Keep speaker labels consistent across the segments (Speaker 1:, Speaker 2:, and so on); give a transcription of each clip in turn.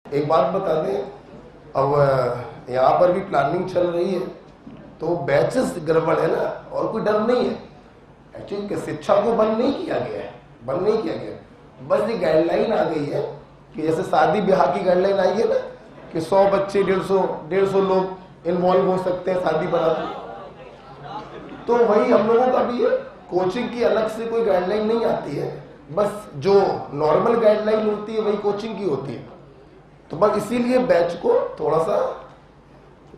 Speaker 1: एक बात बता दें, अब यहाँ पर भी प्लानिंग चल रही है तो बैचेस गड़बड़ है ना, और कोई डर नहीं है। एक्चुअली शिक्षा को बंद नहीं किया गया है, बंद नहीं किया गया, बस ये गाइडलाइन आ गई है कि जैसे शादी ब्याह की गाइडलाइन आई है ना कि 100 बच्चे 150 लोग इन्वॉल्व हो सकते हैं शादी बारात, तो वही हम लोगों का भी है। कोचिंग की अलग से कोई गाइडलाइन नहीं आती है, बस जो नॉर्मल गाइडलाइन होती है वही कोचिंग की होती है। तो बस इसीलिए बैच को थोड़ा सा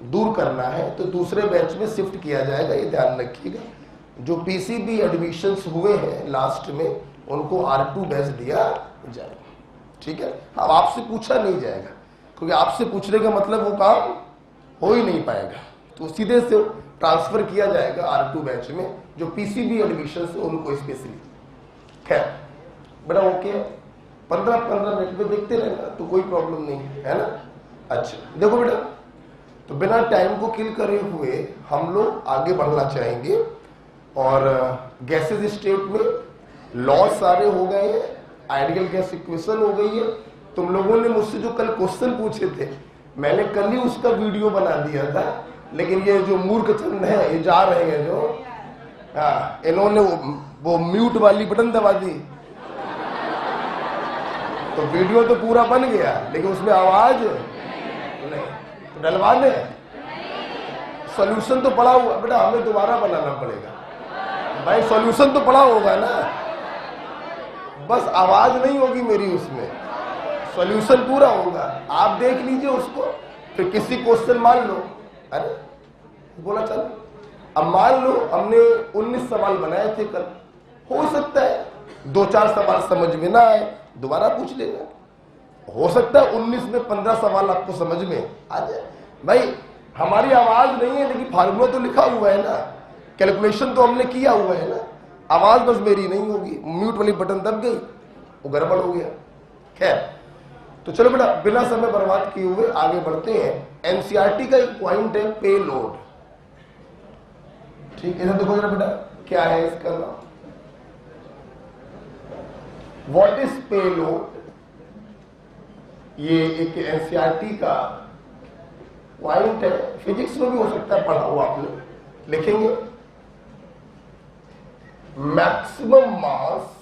Speaker 1: दूर करना है, तो दूसरे बैच में शिफ्ट किया जाएगा, ये ध्यान रखिएगा। जो पीसीबी एडमिशन्स हुए हैं लास्ट में उनको R2 बैच दिया जाएगा, ठीक है। अब आपसे पूछा नहीं जाएगा क्योंकि आपसे पूछने का मतलब वो काम हो ही नहीं पाएगा, तो सीधे से ट्रांसफर किया जाएगा R2 बैच में जो पीसीबी एडमिशन है उनको स्पेशली। खैर बड़ा ओके है, 15-15 मिनट में देखते रहना तो कोई प्रॉब्लम नहीं है ना। अच्छा देखो बेटा, तो बिना टाइम को किल करे हुए हम लोग आगे बढ़ना चाहेंगे। और गैसेस स्टेट में लॉ सारे हो गए हैं, आइडियल गैस इक्वेशन हो गई है। तुम लोगों ने मुझसे जो कल क्वेश्चन पूछे थे मैंने कल ही उसका वीडियो बना दिया था, लेकिन ये जो मूर्ख चंद है ये जा रहे हैं जो, हाँ इन्होंने वो म्यूट वाली बटन दबा दी, तो वीडियो तो पूरा बन गया लेकिन उसमें आवाज नहीं, तो डलवा दे। सॉल्यूशन तो पड़ा हुआ बेटा, हमें दोबारा बनाना पड़ेगा भाई, सॉल्यूशन तो पड़ा होगा ना, बस आवाज नहीं होगी मेरी उसमें, सॉल्यूशन पूरा होगा। आप देख लीजिए उसको, फिर किसी क्वेश्चन मान लो, अरे बोला चल, अब मान लो हमने 19 सवाल बनाए थे कल, हो सकता है 2-4 सवाल समझ में ना आए, दोबारा पूछ लेना। हो सकता है 19 में 15 सवाल आपको समझ में आ जाए। भाई हमारी आवाज नहीं है लेकिन फार्मूला तो लिखा हुआ है ना, कैलकुलेशन तो हमने किया हुआ है ना, आवाज बस मेरी नहीं होगी, म्यूट वाली बटन दब गई, वो गड़बड़ हो गया। खैर तो चलो बेटा बिना समय बर्बाद किए हुए आगे बढ़ते हैं। एनसीईआरटी का एक पॉइंट है पे लोड, ठीक है। देखो जरा बेटा क्या है इसका नाम, व्हाट इज पे लोड। ये एक एनसीईआरटी का पॉइंट है, फिजिक्स में भी हो सकता है पढ़ा हुआ आपने, लिखेंगे maximum mass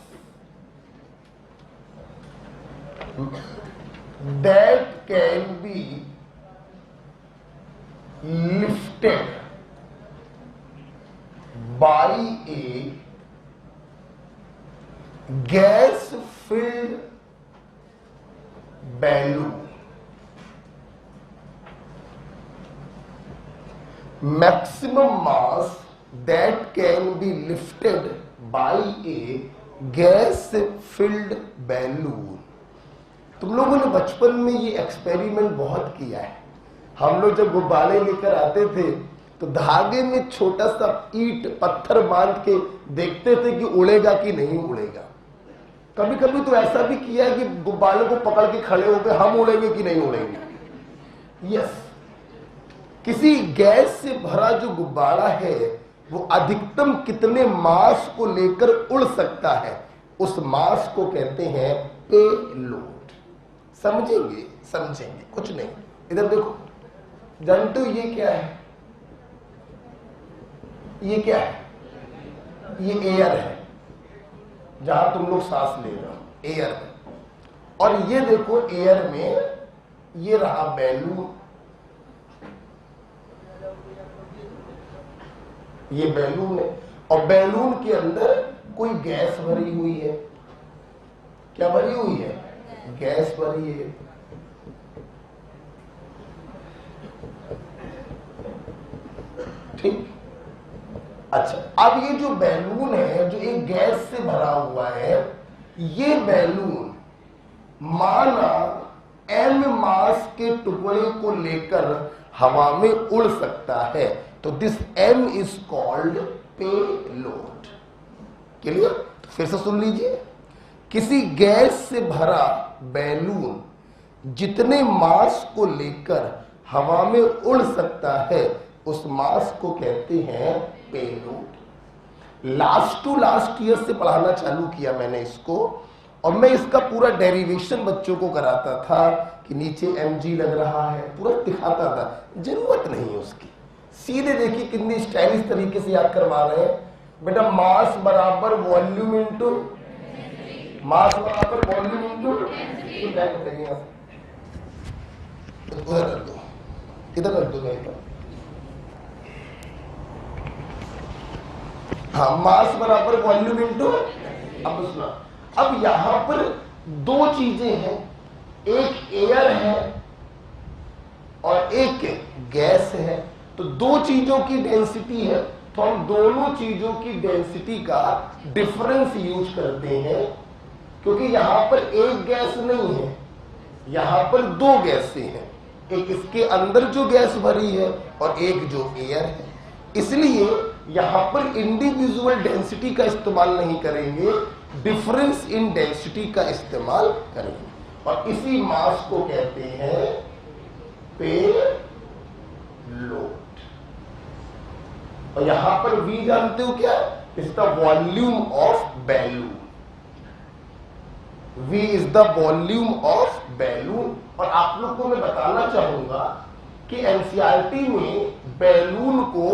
Speaker 1: that can be lifted by a gas filled balloon. Maximum mass that can be lifted by a gas filled balloon. तुम लोगों ने बचपन में ये एक्सपेरिमेंट बहुत किया है। हम लोग जब गुब्बारे लेकर आते थे तो धागे में छोटा सा ईंट पत्थर बांध के देखते थे कि उड़ेगा कि नहीं उड़ेगा। कभी कभी तो ऐसा भी किया है कि गुब्बारे को पकड़ के खड़े हो गए, हम उड़ेंगे कि नहीं उड़ेंगे। यस, किसी गैस से भरा जो गुब्बारा है वो अधिकतम कितने मास को लेकर उड़ सकता है, उस मास को कहते हैं पे लोड। समझेंगे समझेंगे, कुछ नहीं। इधर देखो, जानते हो ये क्या है, ये क्या है, ये एयर है जहां तुम लोग सांस ले रहे हो, एयर में। और ये देखो एयर में ये रहा बैलून, ये बैलून है और बैलून के अंदर कोई गैस भरी हुई है। क्या भरी हुई है? गैस भरी है। ठीक, अच्छा अब ये जो बैलून है जो एक गैस से भरा हुआ है, ये बैलून माना m मास के टुकड़े को लेकर हवा में उड़ सकता है, तो दिस m इज कॉल्ड पे लोड। क्लियर? फिर से सुन लीजिए, किसी गैस से भरा बैलून जितने मास को लेकर हवा में उड़ सकता है उस मास को कहते हैं payload. Last to last year से पढ़ाना चालू किया मैंने इसको, और मैं इसका पूरा डेरिवेशन बच्चों को कराता था कि नीचे mg लग रहा है, पूरा दिखाता था। जरूरत नहीं है उसकी, सीधे देखिए कितनी स्टाइलिश तरीके से याद करवा रहे हैं। बेटा मास बराबर वॉल्यूम इंटू मास बराबर वॉल्यूम इंटू उधर रख दो, इधर रख दो कहीं पर। हाँ, मास बराबर वॉल्यूम इंटू। अब सुना, अब यहां पर दो चीजें हैं, एक एयर है और एक गैस है। तो दो चीजों की डेंसिटी है, तो हम दोनों चीजों की डेंसिटी का डिफरेंस यूज करते हैं, क्योंकि यहां पर एक गैस नहीं है, यहां पर दो गैसें हैं, एक इसके अंदर जो गैस भरी है और एक जो एयर है। इसलिए यहां पर इंडिविजुअल डेंसिटी का इस्तेमाल नहीं करेंगे, डिफरेंस इन डेंसिटी का इस्तेमाल करेंगे, और इसी मास को कहते हैं पेलोड। और यहां पर V जानते हो क्या? Is the volume of balloon. V is the volume of balloon. और आप लोग को मैं बताना चाहूंगा कि एनसीईआरटी में बैलून को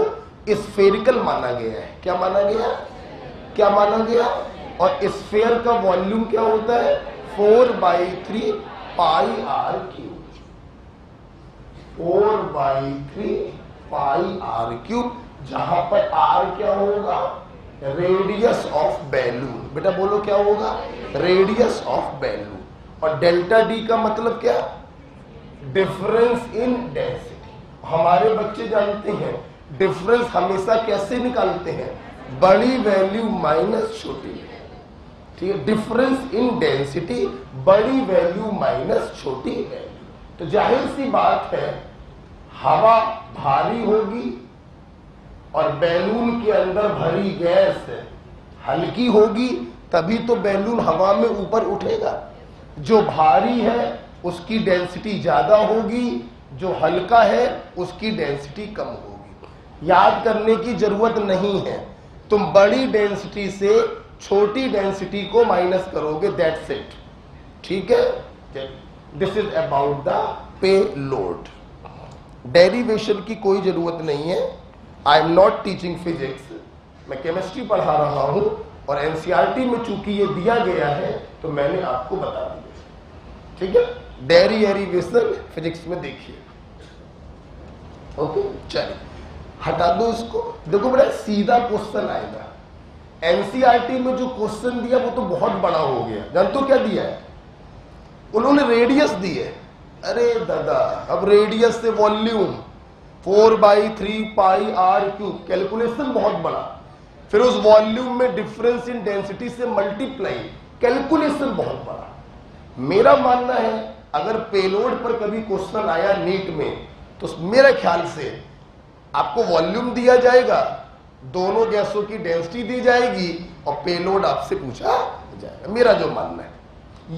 Speaker 1: स्फेरिकल माना गया है। क्या माना गया? क्या माना गया? और स्फेयर का वॉल्यूम क्या होता है? 4/3 pi r cube. 4/3 pi r cube, जहां पर आर क्या होगा? Radius of balloon. बेटा बोलो क्या होगा? Radius of balloon. और डेल्टा डी का मतलब क्या? Difference in density. हमारे बच्चे जानते हैं डिफरेंस हमेशा कैसे निकालते हैं? बड़ी वैल्यू माइनस छोटी। ठीक है, डिफरेंस इन डेंसिटी, बड़ी वैल्यू माइनस छोटी वैल्यू। तो जाहिर सी बात है, हवा भारी होगी और बैलून के अंदर भरी गैस हल्की होगी, तभी तो बैलून हवा में ऊपर उठेगा। जो भारी है उसकी डेंसिटी ज्यादा होगी, जो हल्का है उसकी डेंसिटी कम होगी। याद करने की जरूरत नहीं है, तुम बड़ी डेंसिटी से छोटी डेंसिटी को माइनस करोगे, दैट्स इट। ठीक है, this is about the payload. Derivation की कोई जरूरत नहीं है। I am not teaching physics, मैं केमिस्ट्री पढ़ा रहा हूं, और एनसीईआरटी में चूंकि ये दिया गया है तो मैंने आपको बता दिया। ठीक है, डेरिवेशन फिजिक्स में देखिए। ओके, चलिए हटा दो इसको। देखो बड़ा सीधा क्वेश्चन आएगा। एनसीईआरटी में जो क्वेश्चन दिया वो तो बहुत बड़ा हो गया। जानते हो क्या दिया है? उन्होंने रेडियस दी है। अरे दादा, अब रेडियस से volume 4/3 pi r cube, calculation बहुत बड़ा। फिर उस वॉल्यूम में डिफरेंस इन डेंसिटी से मल्टीप्लाई, कैलकुलेशन बहुत बड़ा। मेरा मानना है अगर पेलोड पर कभी क्वेश्चन आया नीट में, तो मेरे ख्याल से आपको वॉल्यूम दिया जाएगा, दोनों गैसों की डेंसिटी दी जाएगी और पेलोड आपसे पूछा जाएगा, मेरा जो मानना है।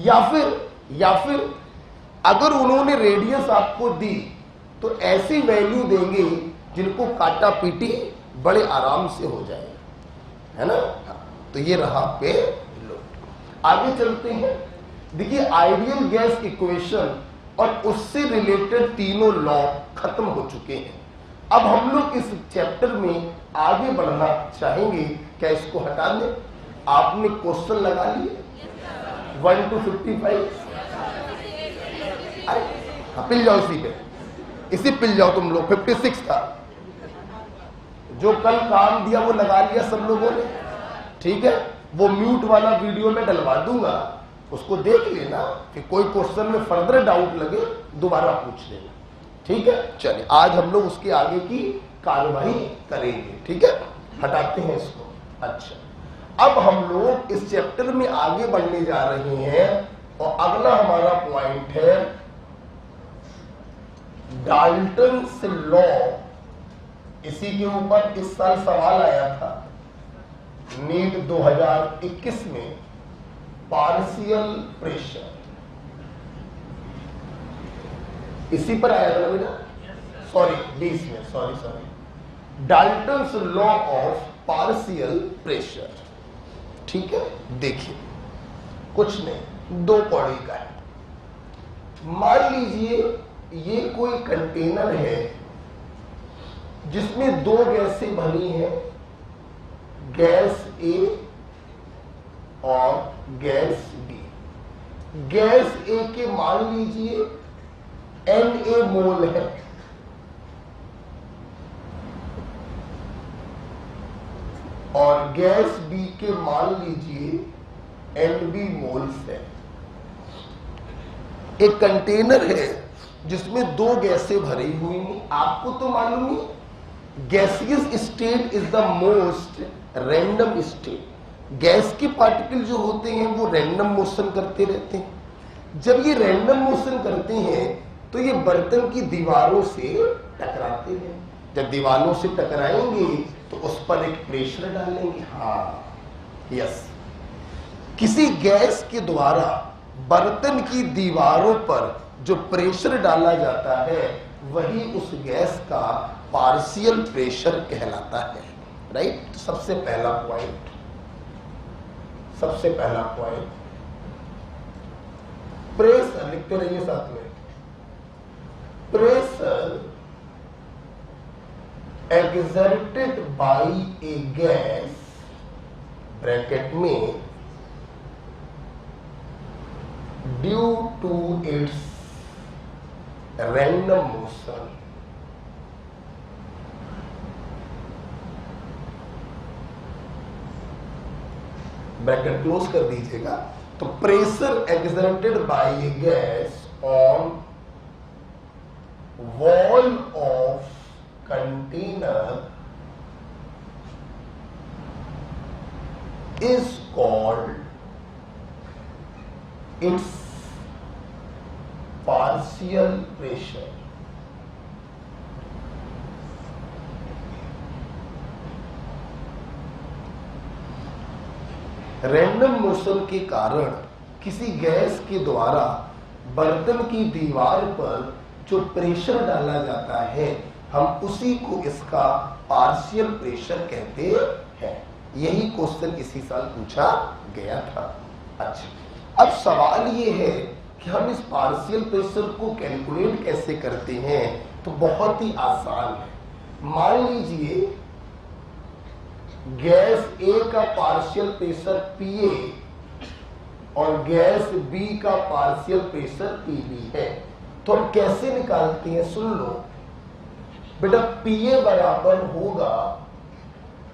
Speaker 1: या फिर अगर उन्होंने रेडियस आपको दी तो ऐसी वैल्यू देंगे जिनको काटा पीटी बड़े आराम से हो जाएगा, है ना। तो ये रहा पेलोड। आगे चलते हैं। देखिए, आइडियल गैस इक्वेशन और उससे रिलेटेड तीनों लॉ खत्म हो चुके हैं। अब हम लोग इस चैप्टर में आगे बढ़ना चाहेंगे। क्या इसको हटा दें? आपने क्वेश्चन लगा लिए 1 to 55। अरे हाँ, पिल जाओ इसी पे, इसी पिल जाओ तुम लोग। 56 था जो कल काम दिया वो लगा लिया सब लोगों ने। ठीक है, वो म्यूट वाला वीडियो में डलवा दूंगा, उसको देख लेना, कि कोई क्वेश्चन में फर्दर डाउट लगे दोबारा पूछ लेना। ठीक है, चलिए आज हम लोग उसके आगे की कार्रवाई करेंगे। ठीक है, हटाते हैं इसको। अच्छा, अब हम लोग इस चैप्टर में आगे बढ़ने जा रहे हैं और अगला हमारा पॉइंट है डाल्टन्स लॉ। इसी के ऊपर इस साल सवाल आया था नीट 2021 में, पार्शियल प्रेशर। इसी पर आया था बेटा, सॉरी 20 में, sorry Dalton's law of partial pressure. ठीक है, देखिए कुछ नहीं, 2 कौड़ी का है। मान लीजिए ये कोई कंटेनर है जिसमें 2 गैसें भरी हैं, गैस ए और गैस बी। गैस ए के मान लीजिए Na मोल है और गैस बी के मान लीजिए Nb मोल्स है। एक कंटेनर है जिसमें 2 गैसें भरी हुई हैं। आपको तो मालूम ही gaseous state is the most random state. Gas के पार्टिकल जो होते हैं वो रैंडम मोशन करते रहते हैं। जब ये रैंडम मोशन करते हैं तो ये बर्तन की दीवारों से टकराते हैं। जब दीवारों से टकराएंगे तो उस पर एक प्रेशर डालेंगे। हाँ, यस, किसी गैस के द्वारा बर्तन की दीवारों पर जो प्रेशर डाला जाता है वही उस गैस का पार्शियल प्रेशर कहलाता है। राइट? सबसे पहला पॉइंट, प्रेशर लिखते रहिए साथ में। Pressure exerted by a gas bracket में due to its random motion bracket close कर दीजिएगा। तो pressure exerted by a gas on wall of container is called its partial pressure। Random motion के कारण किसी गैस के द्वारा बर्तन की दीवार पर जो प्रेशर डाला जाता है हम उसी को इसका पार्शियल प्रेशर कहते हैं। यही क्वेश्चन इसी साल पूछा गया था। अच्छा, अब सवाल ये है कि हम इस पार्शियल प्रेशर को कैलकुलेट कैसे करते हैं। तो बहुत ही आसान है। मान लीजिए गैस ए का पार्शियल प्रेशर Pa और गैस बी का पार्शियल प्रेशर Pb है। तो हम कैसे निकालते हैं, सुन लो बेटा। Pa बराबर होगा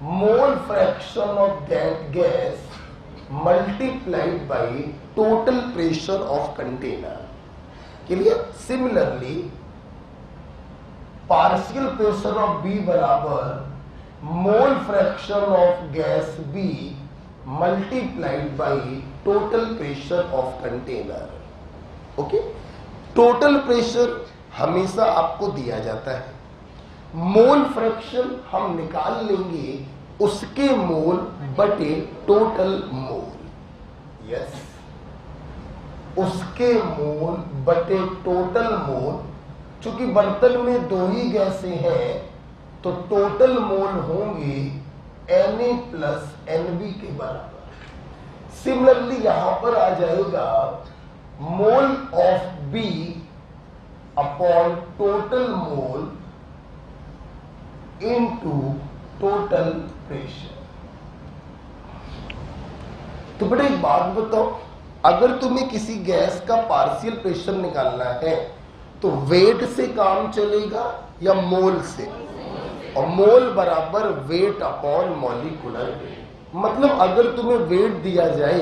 Speaker 1: mole fraction of that gas multiplied by total pressure of container. Clear? Similarly partial pressure of B बराबर mole fraction of gas B multiplied by total pressure of container. Okay, total pressure हमेशा आपको दिया जाता है। Mole fraction हम निकाल लेंगे उसके मोल बटे टोटल मोल। यस, उसके मोल बटे टोटल मोल। चूंकि बर्तन में 2 ही गैसें हैं तो टोटल मोल होंगे Na प्लस Nb के बराबर। सिमिलरली यहां पर आ जाएगा mole of B upon total mole into total pressure. तो बेटा एक बात बताओ, अगर तुम्हें किसी गैस का पार्शियल प्रेशर निकालना है तो वेट से काम चलेगा या मोल से? और मोल बराबर वेट अपॉन मॉलिक्यूलर वेट। मतलब अगर तुम्हें वेट दिया जाए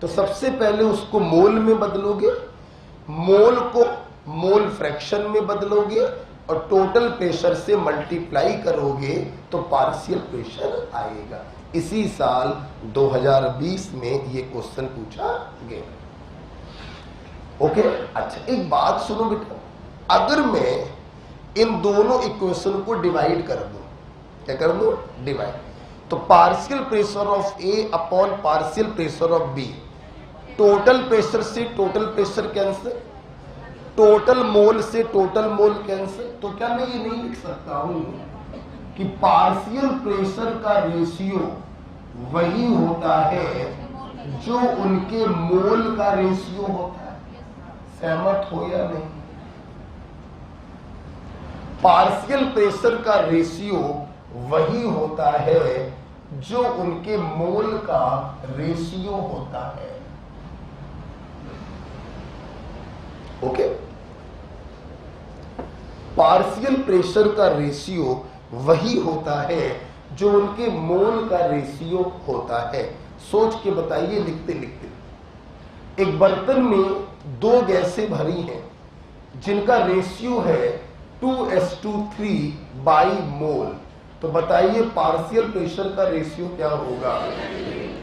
Speaker 1: तो सबसे पहले उसको मोल में बदलोगे, मोल को मोल फ्रैक्शन में बदलोगे और टोटल प्रेशर से मल्टीप्लाई करोगे तो पार्शियल प्रेशर आएगा। इसी साल 2020 में ये क्वेश्चन पूछा गया। ओके, अच्छा एक बात सुनो बेटा, अगर मैं इन दोनों इक्वेशन को डिवाइड कर दूं, क्या कर दूं? डिवाइड। तो partial pressure of a upon partial pressure of b, total pressure से total pressure cancel, total mole से टोटल मोल कैंसिल। तो क्या मैं ये नहीं लिख सकता हूं कि पार्शियल प्रेशर का रेशियो वही होता है जो उनके मोल का रेशियो होता है। सहमत हो या नहीं? पार्शियल प्रेशर का रेशियो वही होता है जो उनके मोल का रेशियो होता है। ओके? पार्शियल प्रेशर का रेशियो वही होता है जो उनके मोल का रेशियो होता है। सोच के बताइए लिखते लिखते। एक बर्तन में दो गैसें भरी हैं जिनका रेशियो है 2:3 बाई मोल। तो बताइए पार्शियल प्रेशर का रेशियो क्या होगा?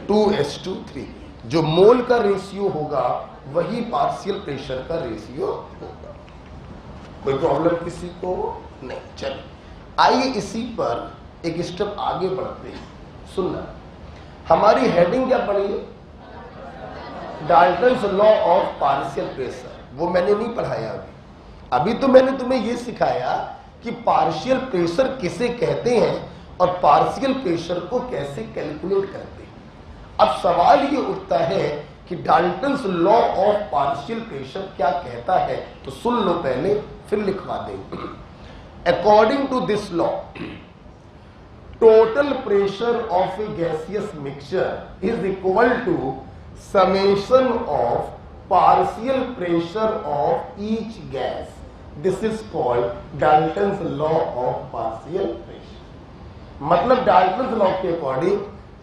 Speaker 1: 2:3। जो मोल का रेशियो होगा वही पार्शियल प्रेशर का रेशियो होगा। कोई प्रॉब्लम किसी को नहीं? चलिए आइए इसी पर एक स्टेप आगे बढ़ते हैं। सुनना, हमारी हेडिंग क्या पढ़ी है? Dalton's law of partial pressure. वो मैंने नहीं पढ़ाया अभी तो मैंने तुम्हें यह सिखाया कि पार्शियल प्रेशर किसे कहते हैं और पार्शियल प्रेशर को कैसे कैलकुलेट करते हैं। अब सवाल ये उठता है कि Dalton's law of partial pressure क्या कहता है, तो सुन लो पहले फिर लिखवा देंगे। According to this law, total pressure of a gaseous mixture is equal to summation of partial pressure of each gas. This is called Dalton's law of partial pressure. मतलब Dalton's law के according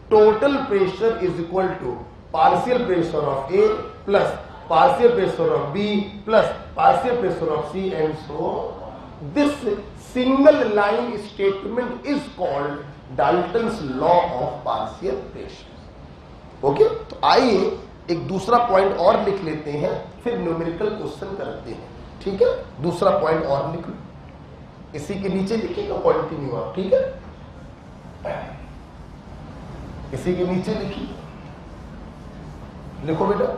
Speaker 1: total pressure is equal to partial pressure of A plus partial pressure of B plus partial pressure of C and so. This single line statement is called Dalton's law of partial pressure. Okay, तो आइए एक दूसरा point और लिख लेते हैं, फिर numerical question करते हैं। ठीक है, दूसरा पॉइंट और लिख लो, इसी के नीचे लिखेगा कंटिन्यू आप। ठीक है, इसी के नीचे लिखिए, लिखो बेटा,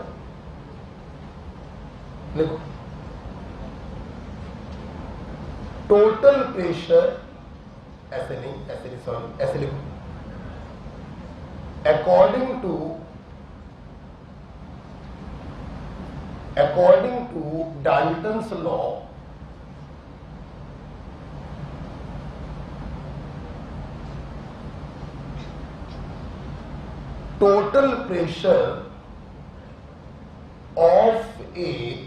Speaker 1: लिखो। टोटल प्रेशर, ऐसे नहीं, सॉरी, ऐसे लिखो। according to Dalton's law, total pressure of a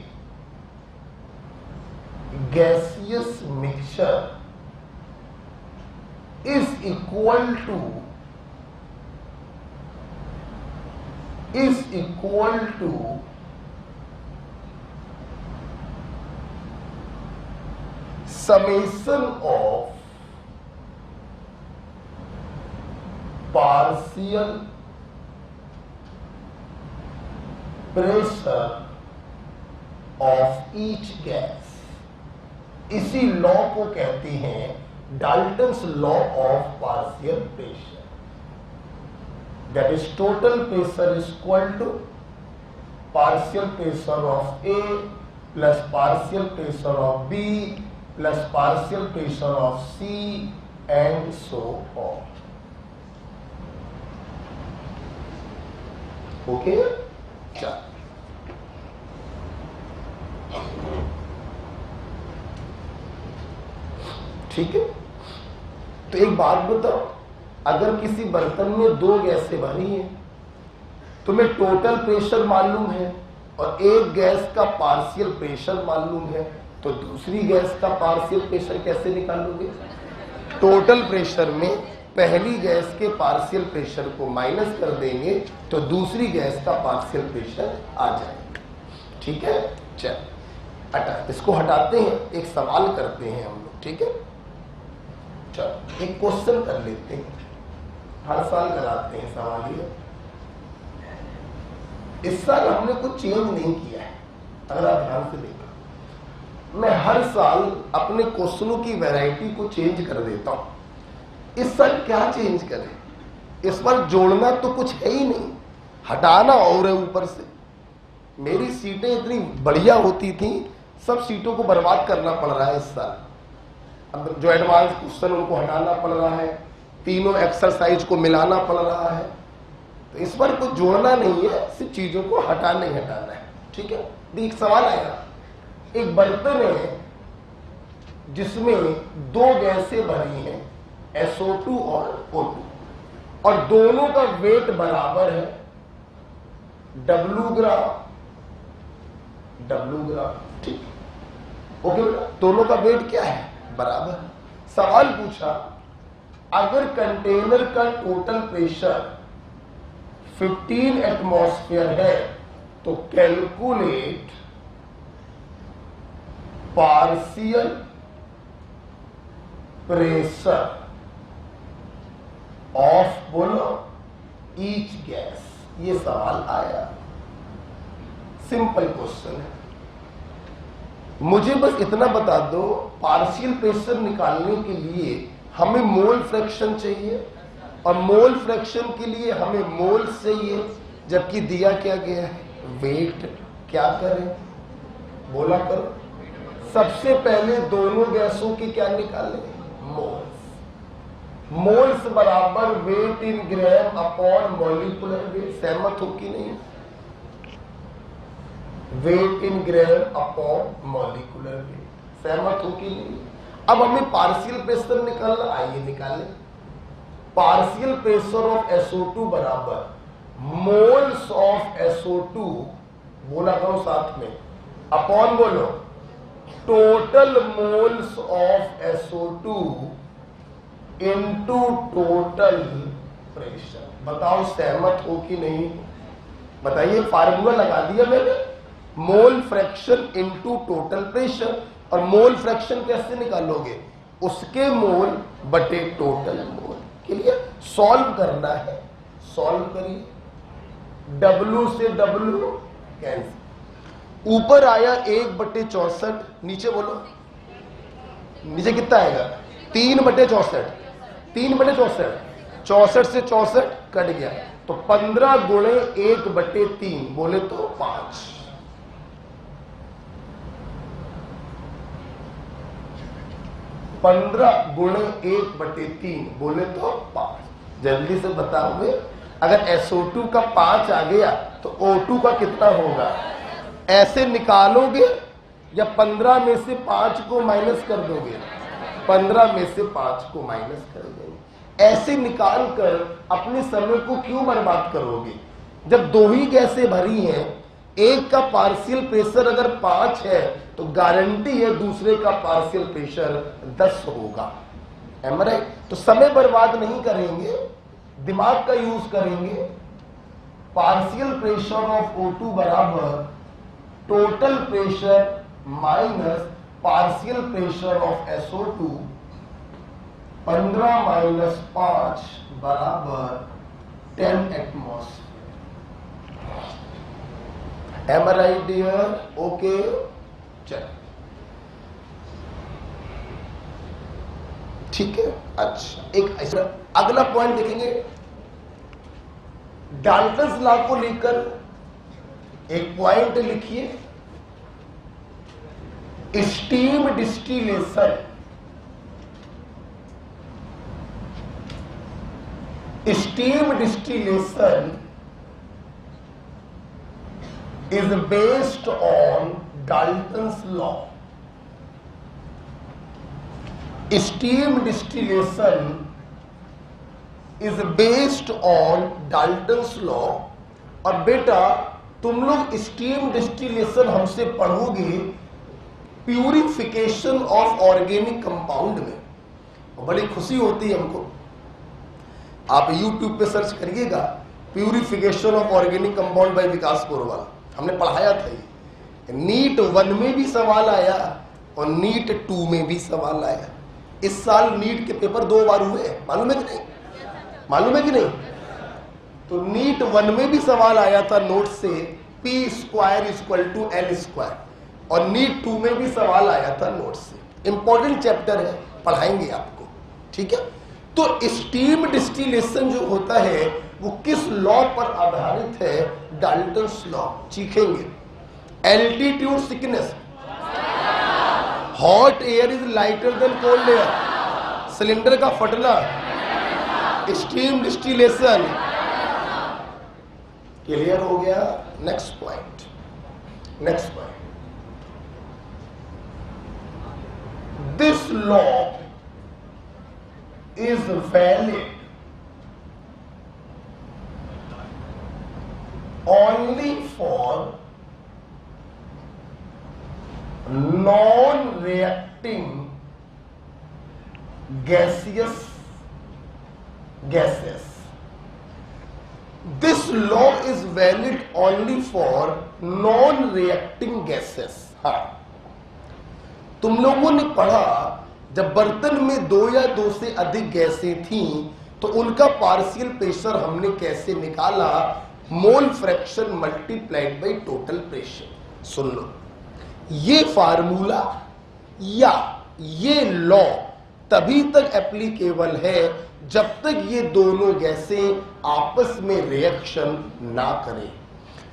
Speaker 1: gaseous mixture is equal to summation of partial pressure of each gas। इसी लॉ को कहते हैं Dalton's law of partial pressure. That is total pressure is equal to partial pressure of A plus partial pressure of B plus partial pressure of C and so on. Okay, चल ठीक है। तो एक बात बताओ, अगर किसी बर्तन में दो गैसें भरी हैं, तुम्हें टोटल प्रेशर मालूम है और एक गैस का पार्शियल प्रेशर मालूम है, तो दूसरी गैस का पार्शियल प्रेशर कैसे निकालोगे? टोटल प्रेशर में पहली गैस के पार्शियल प्रेशर को माइनस कर देंगे तो दूसरी गैस का पार्शियल प्रेशर आ जाएगा। ठीक है, चल हटा, इसको हटाते हैं, एक सवाल करते हैं हम लोग। ठीक है, चल एक क्वेश्चन कर लेते हैं, हर साल कराते हैं सवाल ये। इस साल हमने कुछ चेंज नहीं किया है, अगर आप ध्यान से देखो, मैं हर साल अपने क्वेश्चनों की वैरायटी को चेंज कर देता हूं। इस साल क्या चेंज करें? इस बार जोड़ना तो कुछ है ही नहीं, हटाना और है ऊपर से। मेरी सीटें इतनी बढ़िया होती थी, सब सीटों को बर्बाद करना पड़ रहा है इस साल। अब जो एडवांस क्वेश्चन उनको हटाना पड़ रहा है, तीनों एक्सरसाइज को मिलाना पड़ रहा है, तो इस पर कुछ जोड़ना नहीं है, सिर्फ चीजों को हटाना ही हटाना है। ठीक है। एक सवाल आया, एक बर्तन है जिसमें दो गैसें भरी हैं, SO2 और O2, और दोनों का वेट बराबर है, W ग्राम। ठीक, ओके बेटा, दोनों का वेट क्या है? बराबर। सवाल पूछा, अगर कंटेनर का टोटल प्रेशर 15 एटमॉस्फेयर है तो कैलकुलेट पार्शियल प्रेशर ऑफ बोलो ईच गैस। ये सवाल आया, सिंपल क्वेश्चन है। मुझे बस इतना बता दो, पार्शियल प्रेशर निकालने के लिए हमें मोल फ्रैक्शन चाहिए, और मोल फ्रैक्शन के लिए हमें मोल चाहिए, जबकि दिया क्या गया है? वेट। क्या करें? बोला करो। सबसे पहले दोनों गैसों की क्या निकालें? मोल्स। मोल्स बराबर वेट इन ग्राम अपॉन मॉलिक्यूलर वेट। सहमत हो कि नहीं? वेट इन ग्राम अपॉन मॉलिक्यूलर वेट। सहमत हो कि नहीं? अब हमें पार्शियल प्रेशर निकालना, आइए निकालें। पार्शियल प्रेशर ऑफ SO2 बराबर मोल्स ऑफ SO2, बोला करो साथ में, अपॉन बोलो total moles of SO2 into total pressure. बताओ सहमत हो कि नहीं? बताइए, फार्मूला लगा दिया मैंने, mole fraction into total pressure. और मोल फ्रैक्शन कैसे निकालोगे? उसके मोल बटे टोटल मोल। क्लियर? सॉल्व करना है, सॉल्व करिए। W से W कैंसिल, ऊपर आया 1/64, नीचे बोलो, नीचे कितना आएगा? 3/64। 3/64, 64 से 64 कट गया, तो 15 गुणे 1/3 बोले तो 5। 15 गुणे 1/3 बोले तो 5। जल्दी से बताओगे, अगर SO2 का 5 आ गया तो O2 का कितना होगा? ऐसे निकालोगे या 15 में से 5 को माइनस कर दोगे? 15 में से 5 को माइनस कर देंगे। ऐसे निकाल कर अपने समय को क्यों बर्बाद करोगे? जब दो ही गैसें भरी हैं, एक का पार्शियल प्रेशर अगर 5 है तो गारंटी है दूसरे का पार्शियल प्रेशर 10 होगा। एम आई राइट? तो समय बर्बाद नहीं करेंगे, दिमाग का यूज करेंगे। पार्शियल प्रेशर ऑफ O2 बराबर total pressure minus partial pressure of SO2। 15 minus 5 बराबर 10 एटमॉस्फेयर। एम आई राइट डियर? ओके, चल ठीक है। अच्छा, एक ऐसा अगला पॉइंट देखेंगे, डाल्टन्स लॉ को लेकर एक पॉइंट लिखिए, steam distillation. Steam distillation is based on Dalton's law. Steam distillation is based on Dalton's law। और बेटा तुम लोग स्टीम डिस्टिलेशन हमसे पढ़ोगे प्यूरिफिकेशन ऑफ ऑर्गेनिक कंपाउंड में, और बड़ी खुशी होती है हमको। आप YouTube पे सर्च करिएगा, purification of organic compound by Vikas Porwal. हमने पढ़ाया था ये। नीट 1 में भी सवाल आया और नीट 2 में भी सवाल आया। इस साल नीट के पेपर 2 बार हुए, मालूम है कि नहीं? मालूम है कि नहीं? तो नीट 1 में भी सवाल आया था नोट से, P² = L², और नीट 2 में भी सवाल आया था नोट से। इंपॉर्टेंट चैप्टर है, पढ़ाएंगे आपको। ठीक है। तो स्टीम डिस्टिलेशन जो होता है वो किस लॉ पर आधारित है? Dalton's law. सीखेंगे। Altitude sickness, hot air is lighter than cold air, cylinder का फटना, स्टीम डिस्टिलेशन, क्लियर हो गया? Next point, next point, this law is valid only for non-reacting gaseous gases. This law is valid only for non-reacting gases. हाँ, तुम लोगों ने पढ़ा जब बर्तन में दो या दो से अधिक गैसें थीं तो उनका पार्शियल प्रेशर हमने कैसे निकाला? Mole fraction multiplied by total pressure. सुन लो, ये फार्मूला या ये लॉ तभी तक एप्लीकेबल है जब तक ये दोनों गैसें आपस में रिएक्शन ना करें।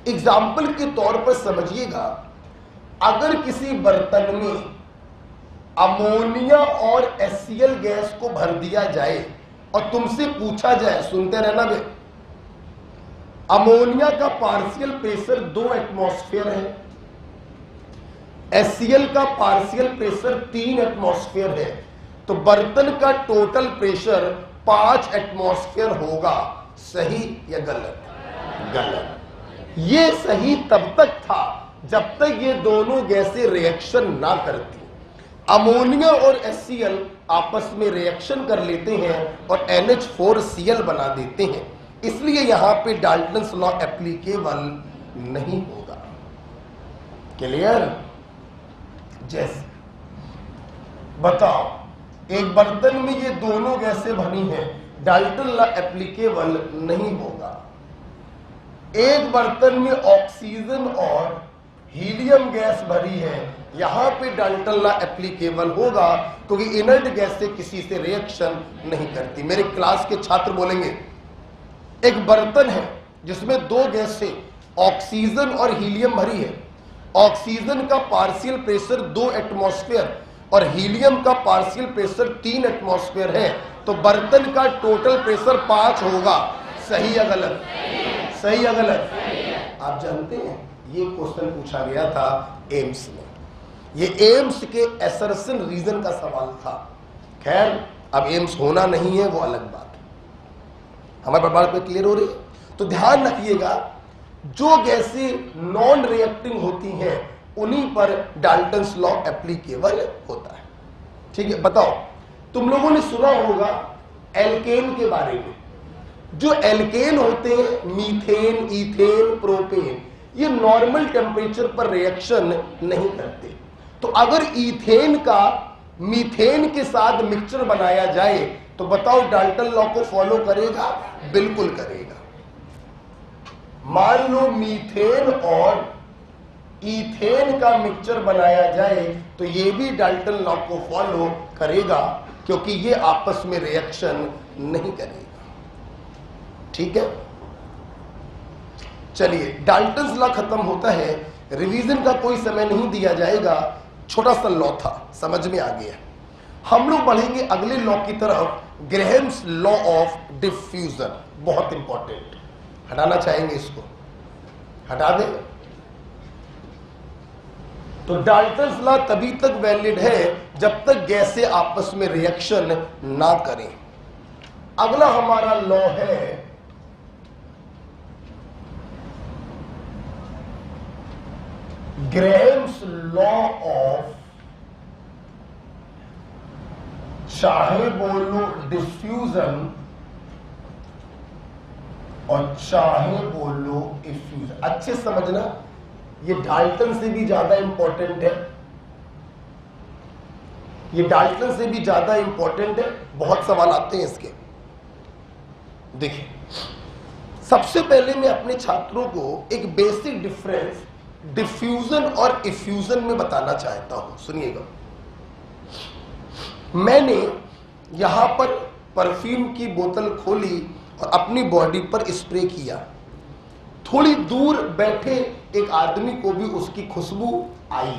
Speaker 1: एग्जाम्पल के तौर पर समझिएगा, अगर किसी बर्तन में अमोनिया और HCl गैस को भर दिया जाए और तुमसे पूछा जाए, सुनते रहना बे, अमोनिया का पार्शियल प्रेशर 2 एटमॉस्फेयर है, HCl का पार्शियल प्रेशर 3 एटमॉस्फेयर है, तो बर्तन का टोटल प्रेशर 5 एटमॉस्फेयर होगा। सही या गलत? गलत। ये सही तब तक था जब तक ये दोनों गैसें रिएक्शन ना करती। अमोनिया और HCl आपस में रिएक्शन कर लेते हैं और NH4Cl बना देते हैं, इसलिए यहां पे डाल्टन्स लॉ एप्लीकेबल नहीं होगा। क्लियर? जैसे बताओ, एक बर्तन में ये दोनों गैसें भरी हैं, डाल्टन लॉ एप्लीकेबल नहीं होगा। एक बर्तन में ऑक्सीजन और हीलियम गैस भरी है, यहां पे डाल्टन लॉ एप्लीकेबल होगा क्योंकि इनर्ट गैस से किसी से रिएक्शन नहीं करती। मेरे क्लास के छात्र बोलेंगे, एक बर्तन है जिसमें दो गैसें ऑक्सीजन और हीलियम भरी है, ऑक्सीजन का पार्शियल प्रेशर 2 एटमॉस्फेयर और हीलियम का पार्शियल प्रेशर 3 एटमॉस्फेयर है, तो बर्तन का टोटल प्रेशर 5 होगा। सही या गलत? सही या गलत? आप जानते हैं ये क्वेश्चन पूछा गया था एम्स में, ये एम्स के असर्शन रीजन का सवाल था। खैर, अब एम्स होना नहीं है वो अलग बात है। हमारे बात में क्लियर हो रही है? तो ध्यान रखिएगा, जो गैसें नॉन रिएक्टिंग होती हैं उन्हीं पर डाल्टन्स लॉ एप्लीकेबल होता है। ठीक है, बताओ, तुम लोगों ने सुना होगा एल्केन के बारे में। जो एल्केन होते हैं, मीथेन, इथेन, प्रोपेन, ये नॉर्मल टेम्परेचर पर रिएक्शन नहीं करते। तो अगर इथेन का मीथेन के साथ मिक्सचर बनाया जाए तो बताओ डाल्टन लॉ को फॉलो करेगा? बिल्कुल करेगा। मान लो मीथेन और इथेन का मिक्सचर बनाया जाए तो ये भी डाल्टन लॉ को फॉलो करेगा क्योंकि ये आपस में रिएक्शन नहीं करेगा। ठीक है, चलिए, डाल्टन्स लॉ खत्म होता है, रिवीजन का कोई समय नहीं दिया जाएगा, छोटा सा लॉ था, समझ में आ गया। हम लोग बढ़ेंगे अगले लॉ की तरफ, ग्रेहम्स लॉ ऑफ डिफ्यूजन। बहुत इंपॉर्टेंट, हटाना चाहेंगे इसको? हटा दें। तो डाल्टन्स लॉ तभी तक वैलिड है जब तक गैसें आपस में रिएक्शन ना करें। अगला हमारा लॉ है ग्रेहम्स लॉ ऑफ, चाहे बोलो डिफ्यूजन और चाहे बोलो इफ्यूजन। अच्छे समझना, ये डाल्टन से भी ज्यादा इंपॉर्टेंट है, ये डाल्टन से भी ज्यादा इंपॉर्टेंट है। बहुत सवाल आते हैं इसके। देखिए, सबसे पहले मैं अपने छात्रों को एक बेसिक डिफरेंस डिफ्यूजन और इफ्यूजन में बताना चाहता हूं। सुनिएगा, मैंने यहां पर परफ्यूम की बोतल खोली और अपनी बॉडी पर स्प्रे किया, थोड़ी दूर बैठे एक आदमी को भी उसकी खुशबू आई।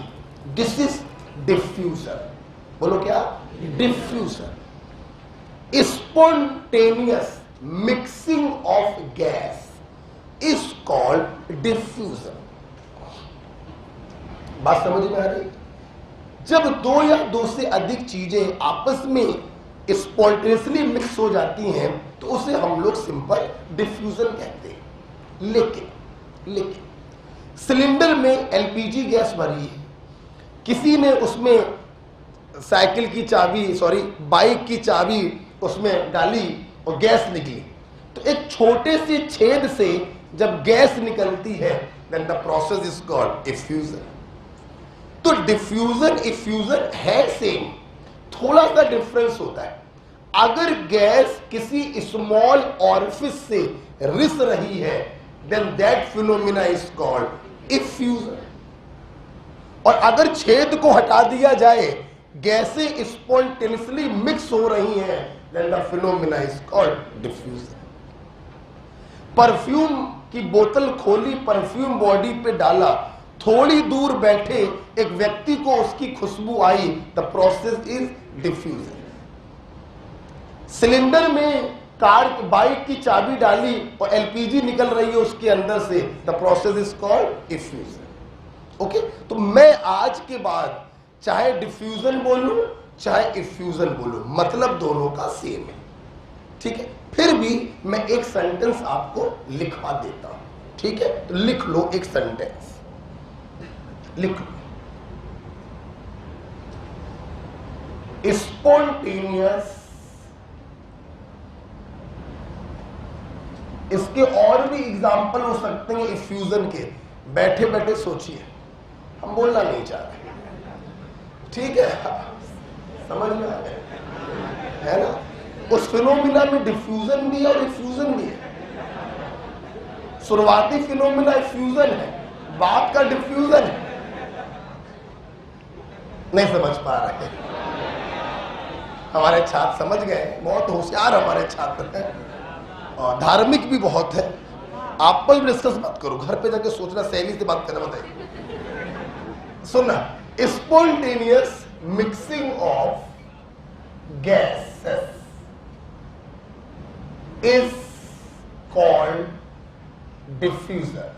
Speaker 1: This is diffusion. बोलो क्या? Diffusion. Spontaneous mixing of gas is called diffusion. बात समझ में आ रही? जब दो या दो से अधिक चीजें आपस में स्पॉन्टेनियसली मिक्स हो जाती हैं तो उसे हम लोग सिंपल डिफ्यूजन कहते हैं। लेकिन सिलेंडर में एलपीजी गैस भरी है, किसी ने उसमें साइकिल की चाबी बाइक की चाबी उसमें डाली और गैस निकली, तो एक छोटे से छेद से जब गैस निकलती है then the process is called diffusion. तो डिफ्यूजन इफ्यूजन है सेम, थोड़ा सा डिफरेंस होता है। अगर गैस किसी स्मॉल ऑरिफिस से रिस रही है then that phenomena is called effusion. और अगर छेद को हटा दिया जाए, गैसें स्पॉन्टेनियसली मिक्स हो रही हैं, then the phenomena is called diffusion. Perfume की बोतल खोली, परफ्यूम बॉडी पे डाला, थोड़ी दूर बैठे एक व्यक्ति को उसकी खुशबू आई, the process is diffusion. Cylinder में बाइक की चाबी डाली और एलपीजी निकल रही है उसके अंदर से, the process is called diffusion. Okay, तो मैं आज के बाद चाहे डिफ्यूजन बोलूं चाहे इफ्यूजन बोलूं, मतलब दोनों का सेम है। ठीक है, फिर भी मैं एक सेंटेंस आपको लिखवा देता हूं। ठीक है, तो लिख लो एक सेंटेंस, लिख लो। स्पॉन्टेनियस, इसके और भी एग्जाम्पल हो सकते हैं इफ्यूजन के। बैठे बैठे सोचिए, हम बोलना नहीं चाहते, ठीक है, समझ में आ गया है ना? उस फिनोमिना में डिफ्यूजन भी है और इफ्यूजन भी है। शुरुआती फिनोमिना इफ्यूजन है, बाद का डिफ्यूजन है। नहीं समझ पा रहे? हमारे छात्र समझ गए, बहुत होशियार हमारे छात्र हैं और धार्मिक भी बहुत है। आप पर डिस्कस मत करो, घर पे जाके सोचना, सहेली से बात करना बताइए। सुनना, spontaneous mixing of gases is called diffusion.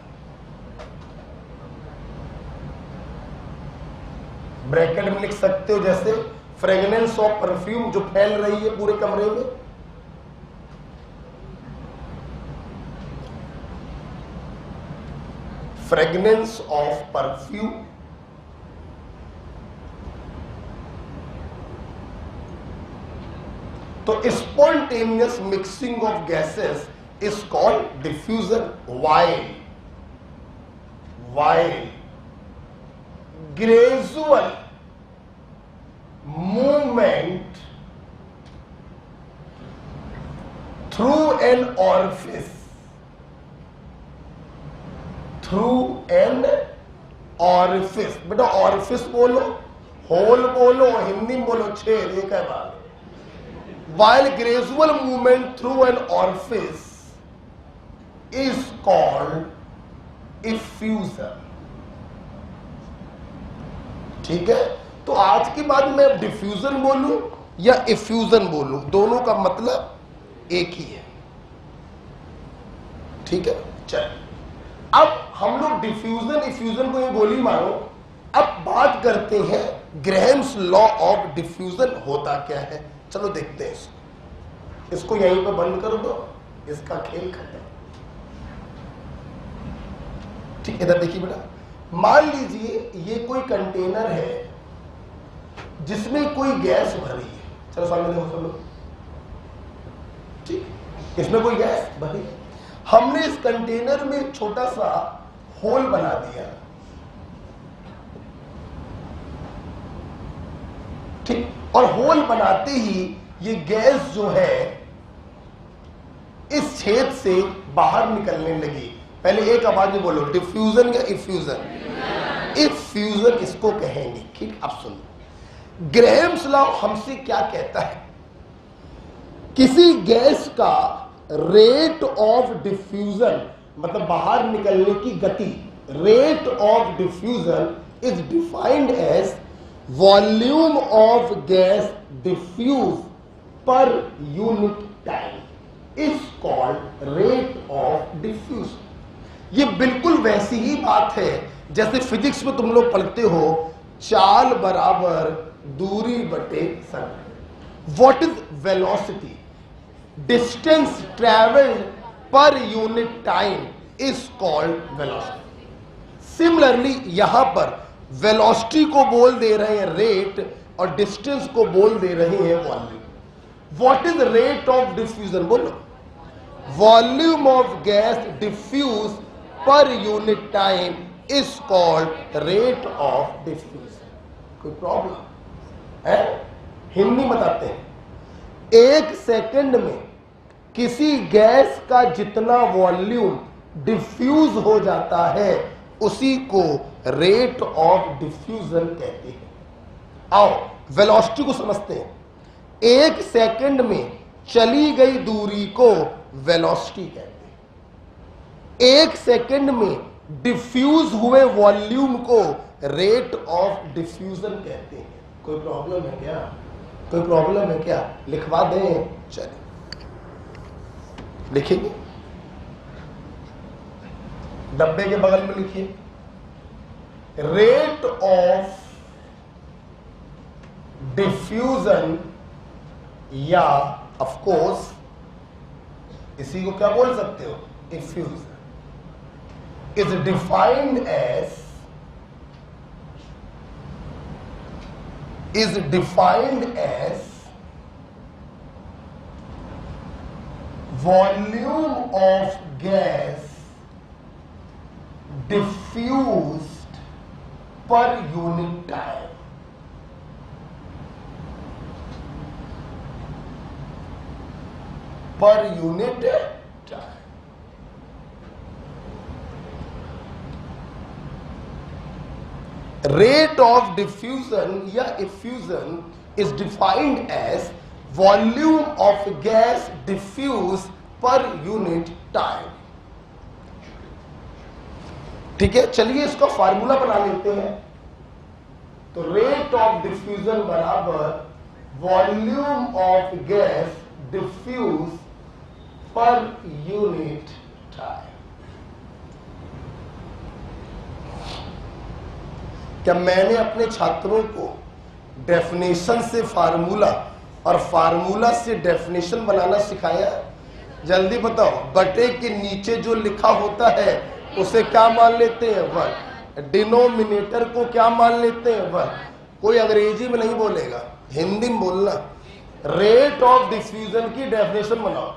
Speaker 1: Bracket में लिख सकते हो, जैसे फ्रेगनेंस ऑफ परफ्यूम जो फैल रही है पूरे कमरे में, फ्रेगनेंस ऑफ परफ्यूम। तो spontaneous mixing of gases is called diffusion. While gradual movement through an orifice, बेटा ऑरिफिस बोलो, होल बोलो, हिंदी में बोलो, छेद, एक है बात। While gradual movement through an orifice is called effusion. ठीक है, तो आज के बाद मैं डिफ्यूजन बोलूं या इफ्यूजन बोलूं, दोनों का मतलब एक ही है। ठीक है, चल अब हम लोग डिफ्यूजन इफ्यूजन को ये गोली मारो। अब बात करते हैं ग्रैहम्स लॉ ऑफ डिफ्यूजन होता क्या है। चलो देखते हैं इसको यहीं पे बंद कर दो, इसका खेल खत्म। ठीक, इधर देखिए बेटा, मान लीजिए ये कोई कंटेनर है जिसमें कोई गैस भरी है। चलो सामने देखो सब लोग, ठीक, इसमें कोई गैस भरी है। हमने इस कंटेनर में एक छोटा सा होल बना दिया, ठीक, और होल बनाते ही ये गैस जो है इस छेद से बाहर निकलने लगी। पहले एक आवाज में बोलो, डिफ्यूजन या इफ्यूजन? इफ्यूजन इसको कहेंगे। ठीक, अब सुनो, ग्रैहम्स लॉ हमसे क्या कहता है? किसी गैस का रेट ऑफ डिफ्यूजन, मतलब बाहर निकलने की गति, rate of diffusion is defined as volume of gas diffuse per unit time is called rate of diffusion. ये बिल्कुल वैसी ही बात है जैसे फिजिक्स में तुम लोग पढ़ते हो चाल बराबर दूरी बटे समय। What is velocity? Distance travelled पर unit time is called velocity. Similarly यहां पर वेलोसिटी को बोल दे रहे हैं रेट और डिस्टेंस को बोल दे रहे हैं volume. What is rate of diffusion? बोलो। Volume of gas diffuse per unit time is called rate of diffusion. कोई प्रॉब्लम है? हिंदी बताते हैं। 1 सेकंड में किसी गैस का जितना वॉल्यूम डिफ्यूज हो जाता है उसी को रेट ऑफ डिफ्यूजन कहते हैं। आओ वेलोसिटी को समझते हैं। 1 सेकंड में चली गई दूरी को वेलोसिटी कहते हैं। 1 सेकंड में डिफ्यूज हुए वॉल्यूम को रेट ऑफ डिफ्यूजन कहते हैं। कोई प्रॉब्लम है क्या? कोई प्रॉब्लम है क्या? लिखवा दें? चलिए लिखेंगे, डब्बे के बगल में लिखिए रेट ऑफ डिफ्यूजन, या ऑफ कोर्स इसी को क्या बोल सकते हो? Diffusion is defined as volume of gas diffused per unit time। Per unit time. Rate of diffusion या effusion is defined as volume of gas diffuse per unit time. ठीक है, चलिए इसका फार्मूला बना लेते हैं। तो रेट ऑफ डिफ्यूजन बराबर volume of gas diffuse per unit time. क्या मैंने अपने छात्रों को डेफिनेशन से फार्मूला और फार्मूला से डेफिनेशन बनाना सिखाया? जल्दी बताओ। बटे के नीचे जो लिखा होता है उसे क्या मान लेते हैं? वन। डिनोमिनेटर को क्या मान लेते हैं? वन। कोई अंग्रेजी में नहीं बोलेगा, हिंदी में बोलना। रेट ऑफ डिफ्यूजन की डेफिनेशन बनाओ।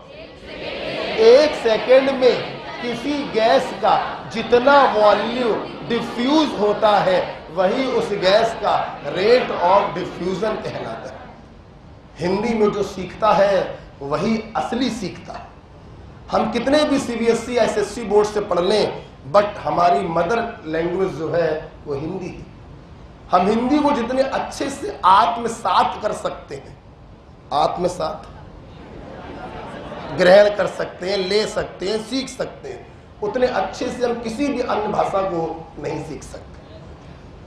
Speaker 1: 1 सेकेंड में किसी गैस का जितना वॉल्यूम डिफ्यूज होता है वही उस गैस का रेट ऑफ डिफ्यूजन कहलाता है। हिंदी में जो सीखता है वही असली सीखता है। हम कितने भी सीबीएसई एसएससी बोर्ड से पढ़ लें, बट हमारी मदर लैंग्वेज जो है वो हिंदी है। हम हिंदी को जितने अच्छे से आत्मसात कर सकते हैं, आत्मसात ग्रहण कर सकते हैं, ले सकते हैं, सीख सकते हैं, उतने अच्छे से हम किसी भी अन्य भाषा को नहीं सीख सकते।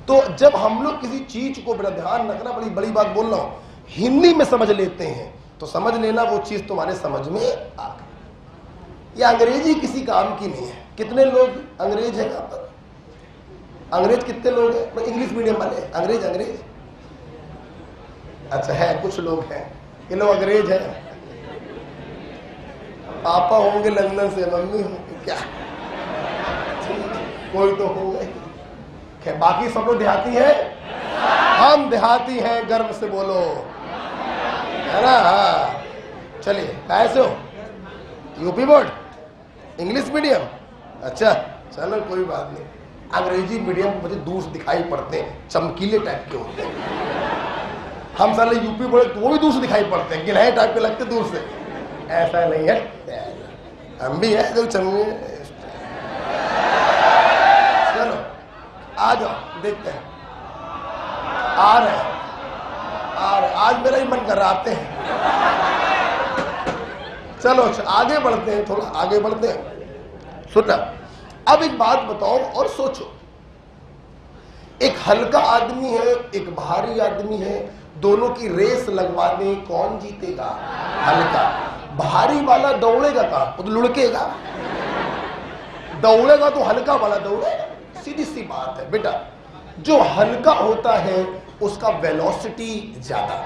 Speaker 1: तो जब हम लोग किसी चीज को, बड़ा ध्यान रखना, बड़ी बड़ी बात बोल रहा हूं, हिंदी में समझ लेते हैं तो समझ लेना वो चीज तुम्हारे समझ में आ गई। ये अंग्रेजी किसी काम की नहीं है। कितने लोग अंग्रेज हैं यहाँ पर? अंग्रेज कितने लोग हैं? इंग्लिश मीडियम वाले अंग्रेज? अंग्रेज अच्छा है, कुछ लोग हैं। ये लोग अंग्रेज हैं। पापा होंगे लंदन से, मम्मी होंगे क्या, कोई तो होंगे। बाकी सब लोग देहाती है। हम देहाती हैं, गर्व से बोलो, है ना? हाँ चलिए, कैसे हो? UP board, English medium? अच्छा चलो कोई बात नहीं। अंग्रेजी मीडियम मुझे दूर से दिखाई पड़ते हैं, चमकीले टाइप के होते हैं। हम साले यूपी बोर्ड तो वो भी दूर से दिखाई पड़ते हैं, गिलहरी टाइप के लगते दूर से। ऐसा नहीं है, हम भी है जो चमकीले। चलो आ जाओ, देखते हैं। आ रहे आज मेरा ही मन कर रहा, आते हैं। चलो आगे बढ़ते हैं, थोड़ा आगे बढ़ते हैं। सुना, अब एक बात बताओ और सोचो। एक हल्का आदमी है, एक भारी आदमी है, दोनों की रेस लगवा दें, कौन जीतेगा? हल्का। भारी वाला दौड़ेगा कहाँ? वो तो लुढ़केगा। दौड़ेगा तो हल्का वाला दौड़ेगा, सीधी सी बात है बेटा। जो हल्का होता है उसका वेलोसिटी ज्यादा।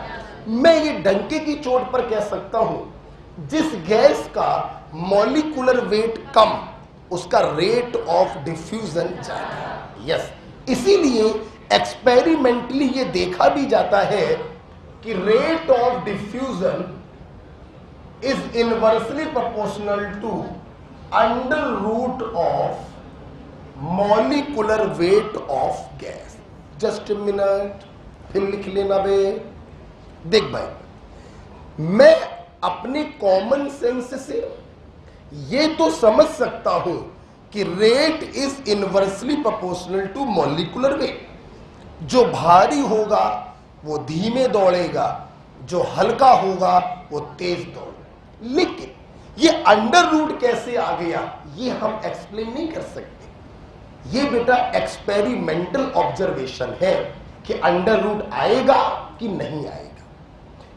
Speaker 1: मैं ये डंके की चोट पर कह सकता हूं, जिस गैस का मॉलिक्यूलर वेट कम उसका रेट ऑफ डिफ्यूजन ज्यादा। यस, इसीलिए एक्सपेरिमेंटली ये देखा भी जाता है कि rate of diffusion is inversely proportional to under root of molecular weight of gas. Just minute, फिर लिख लेना बे। देख भाई, मैं अपने कॉमन सेंस से ये तो समझ सकता हूं कि rate is inversely proportional to molecular weight. जो भारी होगा वो धीमे दौड़ेगा, जो हल्का होगा वो तेज दौड़ेगा। लेकिन ये अंडर रूट कैसे आ गया ये हम एक्सप्लेन नहीं कर सकते। ये बेटा एक्सपेरिमेंटल ऑब्जर्वेशन है कि अंडर रूट आएगा कि नहीं आएगा।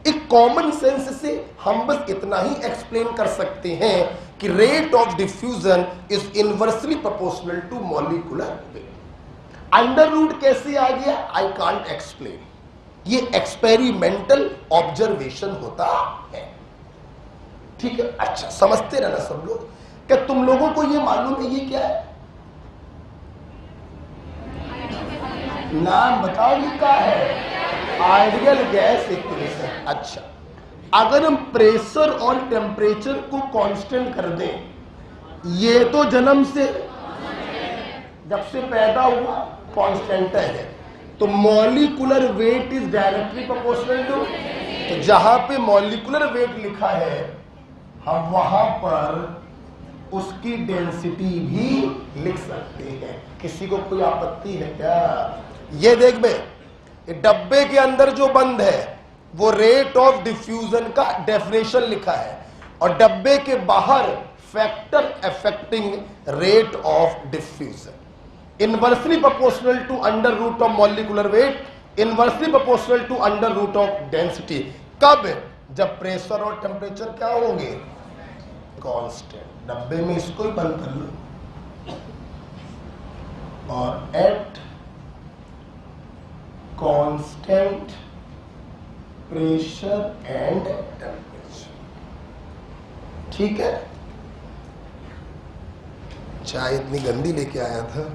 Speaker 1: एक कॉमन सेंस से हम बस इतना ही एक्सप्लेन कर सकते हैं कि rate of diffusion is inversely proportional to molecular weight. Under root कैसे आ गया आई कांट एक्सप्लेन। ये एक्सपेरिमेंटल ऑब्जर्वेशन होता है, ठीक है। अच्छा, समझते रहना सब लोग। क्या तुम लोगों को ये मालूम है ये क्या है? नाम बताओ, ये क्या है? Ideal gas equation. अच्छा, अगर हम प्रेशर और टेम्परेचर को कांस्टेंट कर दें, ये तो जन्म से जब से पैदा हुआ कांस्टेंट है, तो molecular weight is directly proportional to, तो जहां पे मॉलिक्यूलर वेट लिखा है हम वहां पर उसकी डेंसिटी भी लिख सकते हैं। किसी को कोई आपत्ति है क्या? ये देख बे, डब्बे के अंदर जो बंद है वो रेट ऑफ डिफ्यूजन का डेफिनेशन लिखा है, और डब्बे के बाहर factor affecting rate of diffusion inversely proportional to under root of molecular weight, inversely proportional to under root of density. कब? जब प्रेशर और टेम्परेचर क्या होंगे? कांस्टेंट। डब्बे में इसको ही बंद कर लो, और eight constant pressure and temperature, ठीक है। चाय इतनी गंदी लेके आया था।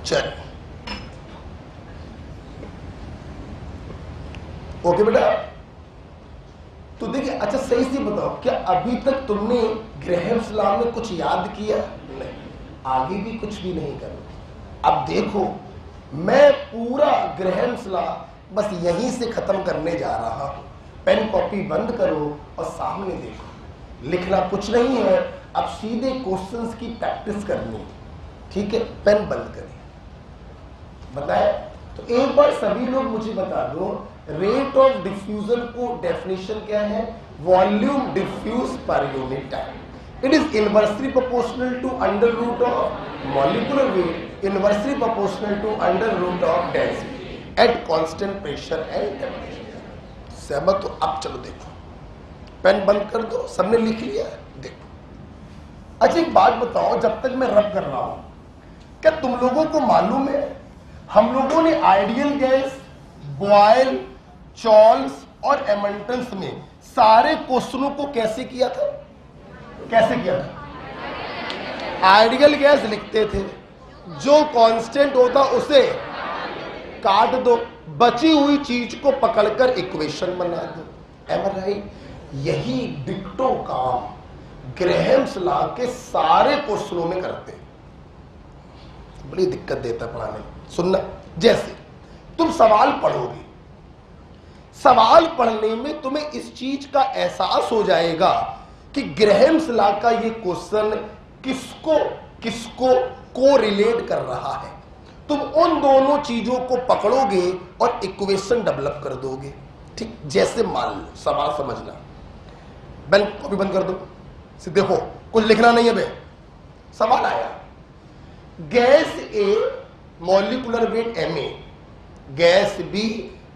Speaker 1: चल, ओके बेटा। तो देखिए, अच्छा सही से बताओ, क्या अभी तक तुमने ग्रेहम्स लॉ में कुछ याद किया? नहीं, आगे भी कुछ भी नहीं करोगे। अब देखो, मैं पूरा ग्रेहम्स लॉ बस यहीं से खत्म करने जा रहा हूं। पेन कॉपी बंद करो और सामने देखो, लिखना कुछ नहीं है। अब सीधे क्वेश्चंस की प्रैक्टिस करनी है, ठीक है। पेन बंद करिए, बताए। तो एक बार सभी लोग मुझे बता दो, रेट ऑफ डिफ्यूजन को डेफिनेशन क्या है? Volume diffuse per unit time. It is inversely proportional to under root of molecular weight, inversely proportional to under root of density at constant pressure and temperature. सहमत हो? अब चलो देखो, pen बंद कर दो, सबने लिख लिया, देखो। अच्छा एक बात बताओ, जब तक मैं रब कर रहा हूं, क्या तुम लोगों को मालूम है हम लोगों ने आइडियल गैस, बॉयल, चॉल्स और एमंटन्स में सारे क्वेश्चनों को कैसे किया था? कैसे किया था? आइडियल गैस लिखते थे, जो कांस्टेंट होता उसे काट दो, बची हुई चीज को पकड़कर इक्वेशन बना दो। एम आई राइट? यही डिक्टो काम ग्रेहम्स लॉ के सारे क्वेश्चनों में करते हैं। बड़ी दिक्कत देता है पढ़ाने में। सुनना, जैसे तुम सवाल पढ़ोगे, सवाल पढ़ने में तुम्हें इस चीज का एहसास हो जाएगा कि ग्रेहम्स लॉ का ये क्वेश्चन किसको किसको को रिलेट कर रहा है। तुम उन दोनों चीजों को पकड़ोगे और इक्वेशन डेवलप कर दोगे, ठीक। जैसे मान लो, सवाल समझना, बेन कॉपी बंद कर दो, सीधे हो, कुछ लिखना नहीं है बे। सवाल आया, gas a molecular weight Ma, gas b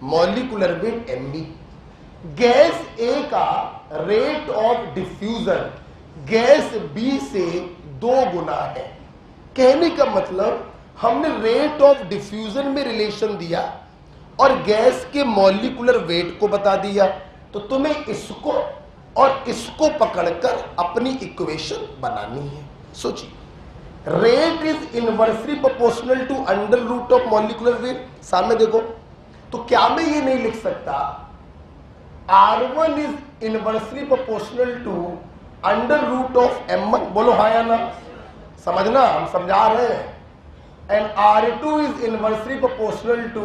Speaker 1: molecular weight Mb। Gas ए का rate of diffusion gas b से 2 गुना है। कहने का मतलब हमने रेट ऑफ डिफ्यूजन में रिलेशन दिया और गैस के मॉलिक्यूलर वेट को बता दिया। तो तुम्हें इसको और इसको पकड़कर अपनी इक्वेशन बनानी है। सोचिए, rate is inversely proportional to under root of molecular weight. सामने देखो, तो क्या मैं ये नहीं लिख सकता R1 is inversely proportional to under root of M1? बोलो हाँ या ना, समझना, हम समझा रहे हैं। And R2 is inversely proportional to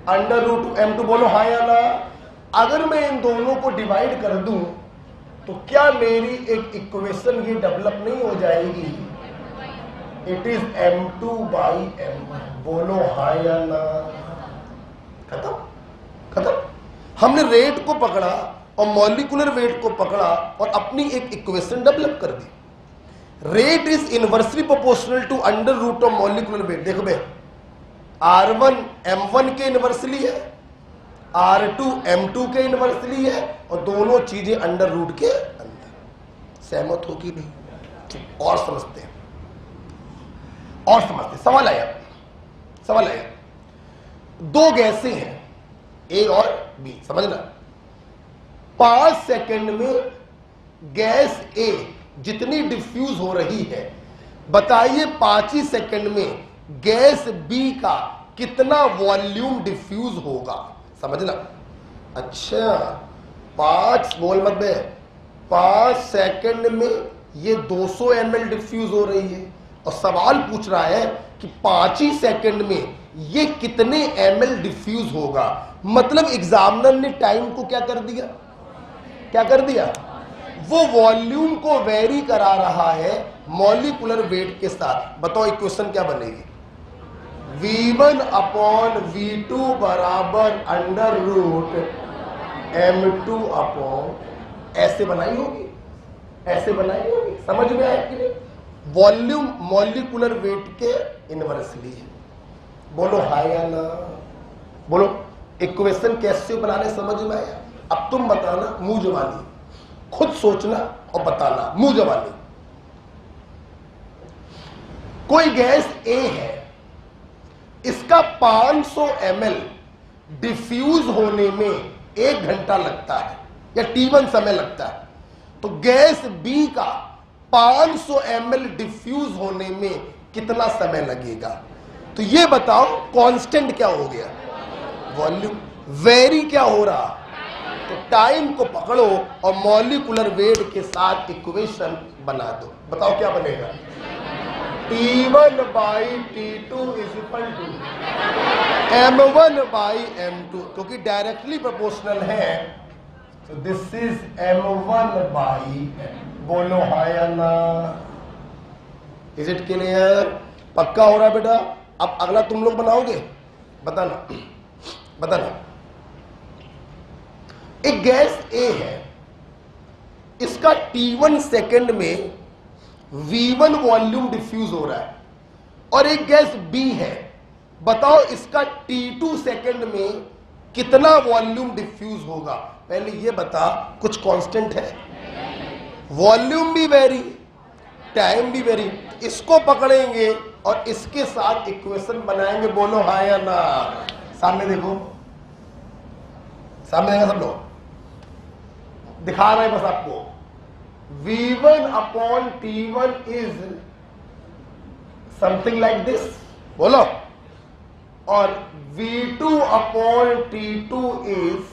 Speaker 1: under root M2? बोलो हाँ या ना। अगर मैं इन दोनों को डिवाइड कर दूं तो क्या मेरी एक इक्वेशन ये डेवलप नहीं हो जाएगी? It is M2 by M1। बोलो हाँ या ना। खत्म खत्म। हमने रेट को पकड़ा और मॉलिक्यूलर वेट को पकड़ा और अपनी एक इक्वेशन डेवलप कर दी। Rate is inversely proportional to under root of molecular weight. देखो बे, R1 M1 के इनवर्सली है, R2 M2 के इनवर्सली है, और दोनों चीजें अंडर रूट के अंदर। सहमत हो कि नहीं? और समझते हैं, और समझते। सवाल आया, सवाल आया। 2 गैसें हैं ए और बी, समझना। 5 सेकंड में गैस ए जितनी डिफ्यूज हो रही है, बताइए 5 ही सेकंड में गैस बी का कितना वॉल्यूम डिफ्यूज होगा? समझना। अच्छा, 5 बोल मत बे, 5 सेकंड में ये 200 ml डिफ्यूज हो रही है और सवाल पूछ रहा है कि 5 ही सेकंड में ये कितने ml डिफ्यूज होगा। मतलब एग्जामिनर ने टाइम को क्या कर दिया? क्या कर दिया? वो वॉल्यूम को वेरी करा रहा है मॉलिक्यूलर वेट के साथ। बताओ इक्वेशन क्या बनेगी? V1 अपॉन V2 बराबर अंडर रूट M2 अपॉन, ऐसे बनाई होगी, ऐसे बनाई होगी। समझ में आया कि नहीं? वॉल्यूम मॉलिक्यूलर वेट के इनवर्सली है। बोलो हाँ या ना। बोलो इक्वेशन कैसे बनाने समझ में आया? अब तुम बताना मुंह जवानी, खुद सोचना और बताना मुंह जवानी। कोई गैस ए है, इसका 500 ml डिफ्यूज होने में 1 घंटा लगता है या T1 समय लगता है। तो गैस बी का 500 ml डिफ्यूज होने में कितना समय लगेगा? तो ये बताओ कांस्टेंट क्या हो गया? वॉल्यूम। वेरी क्या हो रहा? तो टाइम को पकड़ो और मॉलिक्यूलर वेट के साथ इक्वेशन बना दो। बताओ क्या बनेगा? T1 by T2 is equal to M1 by M2, क्योंकि डायरेक्टली प्रोपोर्शनल है। तो this is M1 by M। बोलो हाँ या ना। Is it clear? पक्का हो रहा बेटा? अब अगला तुम लोग बनाओगे, बताना बताना। एक गैस ए है, इसका T1 सेकंड में V1 वॉल्यूम डिफ्यूज हो रहा है, और एक गैस B है, बताओ इसका T2 सेकंड में कितना वॉल्यूम डिफ्यूज होगा? पहले ये बता, कुछ कांस्टेंट है? वॉल्यूम भी वेरी, टाइम भी वेरी। इसको पकड़ेंगे और इसके साथ इक्वेशन बनाएंगे। बोलो हाँ या ना। सामने देखो, सामने देखा सब लोग, दिखा रहे हैं बस आपको। V1 upon T1 is something like this, बोलो। और V2 upon T2 is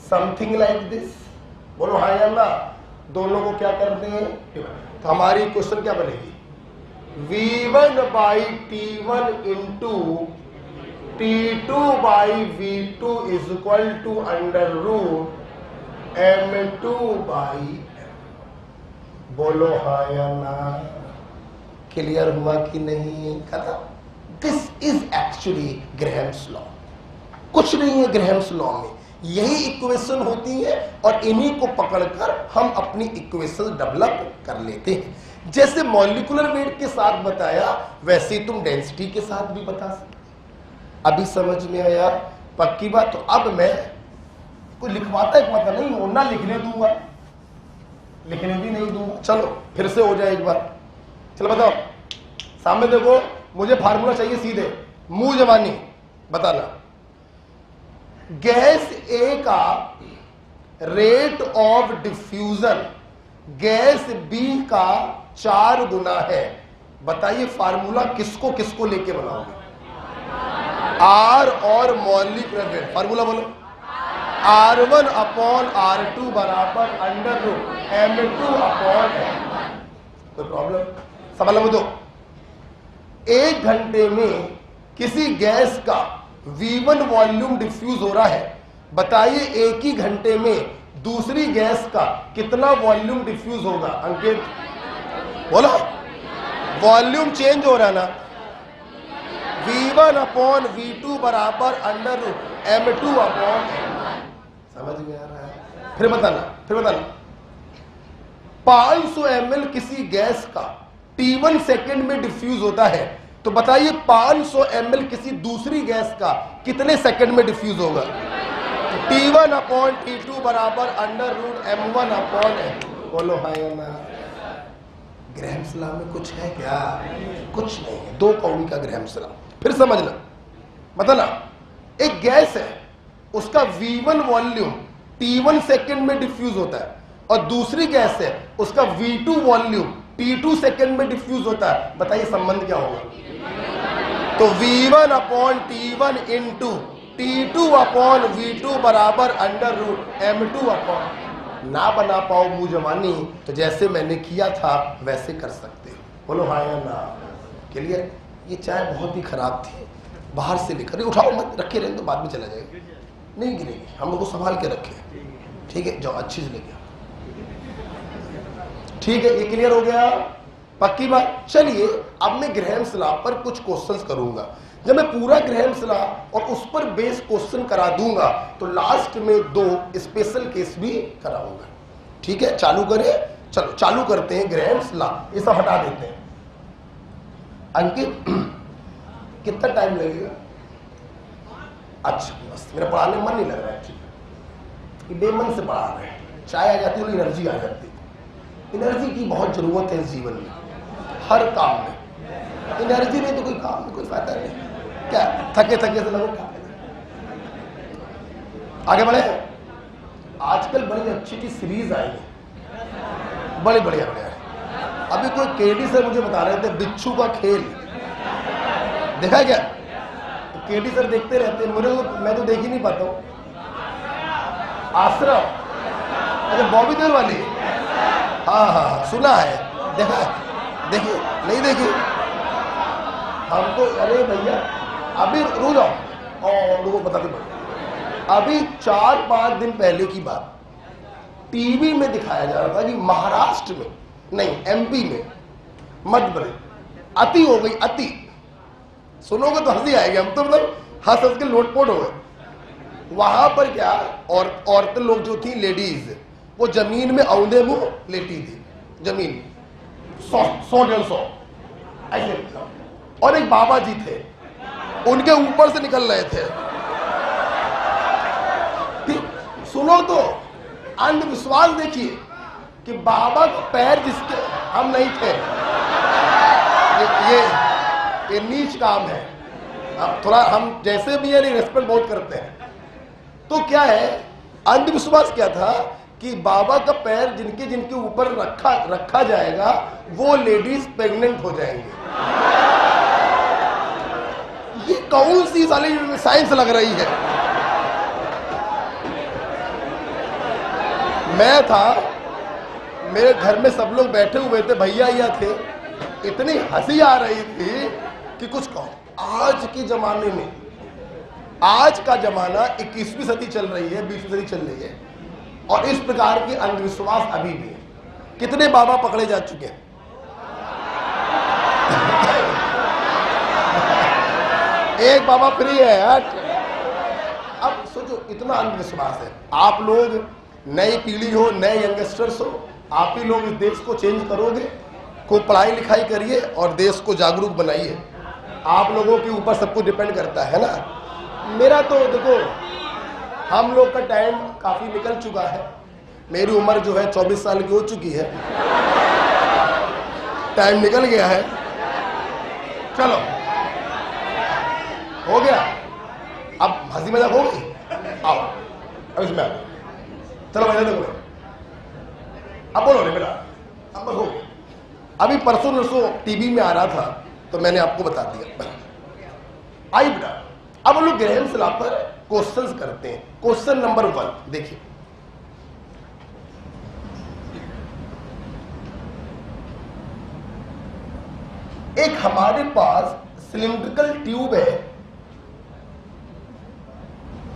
Speaker 1: something like this, बोलो हाँ या ना। दोनों को क्या करते हैं? तो हमारी क्वेश्चन क्या बनेगी? V1 by T1 into T2 by V2 is equal to under root M2 by M। बोलो हाँ या ना। क्लियर हुआ कि नहीं? खत्म। This is actually Graham's law. कुछ नहीं है ग्राहम्स लॉ में, यही इक्वेशन होती है और इन्हीं को पकड़कर हम अपनी इक्वेशन डेवलप कर लेते हैं। जैसे मॉलिक्यूलर वेट के साथ बताया, वैसे ही तुम डेंसिटी के साथ भी बता सकते। अभी समझ में आया? पक्की बात। तो अब मैं कोई लिखवाता एक मतलब नहीं, ना लिखने दूंगा, लिखने भी नहीं दूंगा। चलो फिर से हो जाए एक बार। चलो बताओ, सामने देखो, मुझे फार्मूला चाहिए सीधे, मुंह जवानी बताना। गैस ए का rate of diffusion gas B का 4 गुना है। बताइए फार्मूला किसको किसको लेके बनाओगे? आर और मॉलिक्यूलर वेट। फार्मूला बोलो। R1 अपॉन R2 बराबर under root M2 upon M1। कोई प्रॉब्लम? सवाल नंबर 2, 1 घंटे में किसी गैस का V1 वॉल्यूम डिफ्यूज हो रहा है। बताइए एक ही घंटे में दूसरी गैस का कितना वॉल्यूम डिफ्यूज होगा? अंकित बोलो। वॉल्यूम चेंज हो रहा है ना। V1 अपॉन V2 बराबर under root M2 upon M1। समझ में आ रहा है? फिर बताना। 500 ml किसी गैस का T1 सेकेंड में डिफ्यूज होता है, तो बताइए 500 ml किसी दूसरी गैस का कितने सेकेंड में डिफ्यूज होगा? T1 अपॉन T2 बराबर under root M1 upon M। बोलो हाय ना। ग्राहम्स लॉ में कुछ है क्या? कुछ नहीं है। 2 कौड़ी का ग्राहम्स लॉ। फिर समझना, बताना। एक गैस है, उसका V1 वॉल्यूम T1 सेकेंड में डिफ्यूज होता है, और दूसरी गैस है, उसका V2 वॉल्यूम T2 सेकेंड में डिफ्यूज होता है। बताइए संबंध क्या होगा? तो V1 upon T1 into T2 upon V2 बराबर अंडर रूट M2 अपॉन। ना बना पाओ मुंह जवानी तो जैसे मैंने किया था वैसे कर सकते हो। बोलो हाँ या ना। क्लियर? ये चाय बहुत ही खराब थी, बाहर से लेकर उठाओ मत, रखे रहने तो बाद में चला जाएगा, नहीं गिरेगी। हम लोग को संभाल के रखे, ठीक है? जाओ अच्छी से लेके आओ। ठीक है, ये क्लियर हो गया? पक्की बात। चलिए अब मैं ग्राहम्स लॉ पर कुछ क्वेश्चंस करूंगा। जब मैं पूरा ग्राहम्स लॉ और उस पर बेस क्वेश्चन करा दूंगा तो लास्ट में 2 स्पेशल केस भी कराऊंगा। ठीक है, चालू करें? चलो चालू करते हैं ग्राहम्स लॉ। ये सब हटा देते हैं। अंकित कितना टाइम लगेगा? अच्छा बस, मेरा पढ़ाने में मन नहीं लग रहा है एक्चुअली, बेमन से पढ़ा रहे हैं। चाय आ जाती है तो एनर्जी आ जाती है। एनर्जी की बहुत जरूरत है जीवन में, हर काम में। एनर्जी नहीं तो कोई काम में कोई फायदा नहीं। क्या थके थके से लगो? आगे बढ़े। आजकल बड़ी अच्छी की सीरीज आई है, बड़ी बढ़िया बढ़िया। अभी कोई केडी सर मुझे बता रहे थे बिच्छू का खेल, देखा क्या? केडी सर देखते रहते हैं, मैं तो देख ही नहीं पाता हूँ। आश्रम, अच्छा बॉबी देओल वाली? हाँ सुना है, देखा है? देखिए नहीं देखी हमको? अरे भैया अभी रुक जाओ और लोगों को बताते पड़े। अभी 4-5 दिन पहले की बात, टीवी में दिखाया जा रहा था कि महाराष्ट्र में नहीं MP में, मध्य प्रदेश, अति हो गई। अति सुनोगे तो हंसी आएगी, हम तो मतलब हंस के लोटपोट हो गए। वहां पर क्या, और औरतें लोग जो थी लेडीज, वो जमीन में औंधे मुंह लेटी थी, जमीन 100-150 ऐसे। और एक बाबा जी थे, उनके ऊपर से निकल रहे थे। सुनो तो अंधविश्वास देखिए कि बाबा का पैर जिसके, हम नहीं थे, ये नीच काम है। अब थोड़ा हम जैसे भी है रिस्पेक्ट बहुत करते हैं। तो क्या है, अंधविश्वास क्या था कि बाबा का पैर जिनके जिनके ऊपर रखा जाएगा वो लेडीज प्रेग्नेंट हो जाएंगे। ये कौन सी साली साइंस लग रही है? मैं था, मेरे घर में सब लोग बैठे हुए थे, भैया थे, इतनी हंसी आ रही थी कि कुछ कहो। आज के जमाने में, आज का जमाना 21वीं सदी चल रही है, 20वीं सदी चल रही है, और इस प्रकार के अंधविश्वास अभी भी है। कितने बाबा पकड़े जा चुके हैं? एक बाबा फ्री है यार। अब सोचो इतना अंधविश्वास है। आप लोग नई पीढ़ी हो, नए यंगस्टर्स हो, आप ही लोग इस देश को चेंज करोगे। को पढ़ाई लिखाई करिए और देश को जागरूक बनाइए। आप लोगों के ऊपर सब कुछ डिपेंड करता है ना। मेरा तो देखो, हम लोग का टाइम काफी निकल चुका है। मेरी उम्र जो है 24 साल की हो चुकी है, टाइम निकल गया है। चलो हो गया, अब हंसी मजाक हो गई। आओ अब इसमें आ जाओ। चलो मैं देखो, अब बोलो बेटा, अब बस हो गया। अभी परसों नरसों टीवी में आ रहा था तो मैंने आपको बता दिया। आई बेटा, अब हम लोग ग्रहण सलाह पर क्वेश्चंस करते हैं। क्वेश्चन नंबर 1 देखिए, एक हमारे पास सिलिंड्रिकल ट्यूब है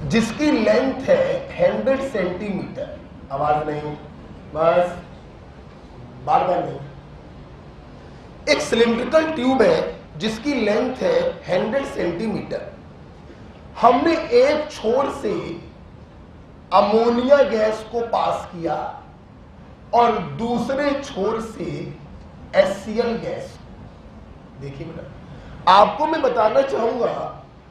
Speaker 1: जिसकी लेंथ है 100 सेंटीमीटर। आवाज नहीं, बस बार बार नहीं। एक सिलिंड्रिकल ट्यूब है जिसकी लेंथ है 100 सेंटीमीटर। हमने एक छोर से अमोनिया गैस को पास किया और दूसरे छोर से HCl गैस। देखिए बेटा, आपको मैं बताना चाहूंगा,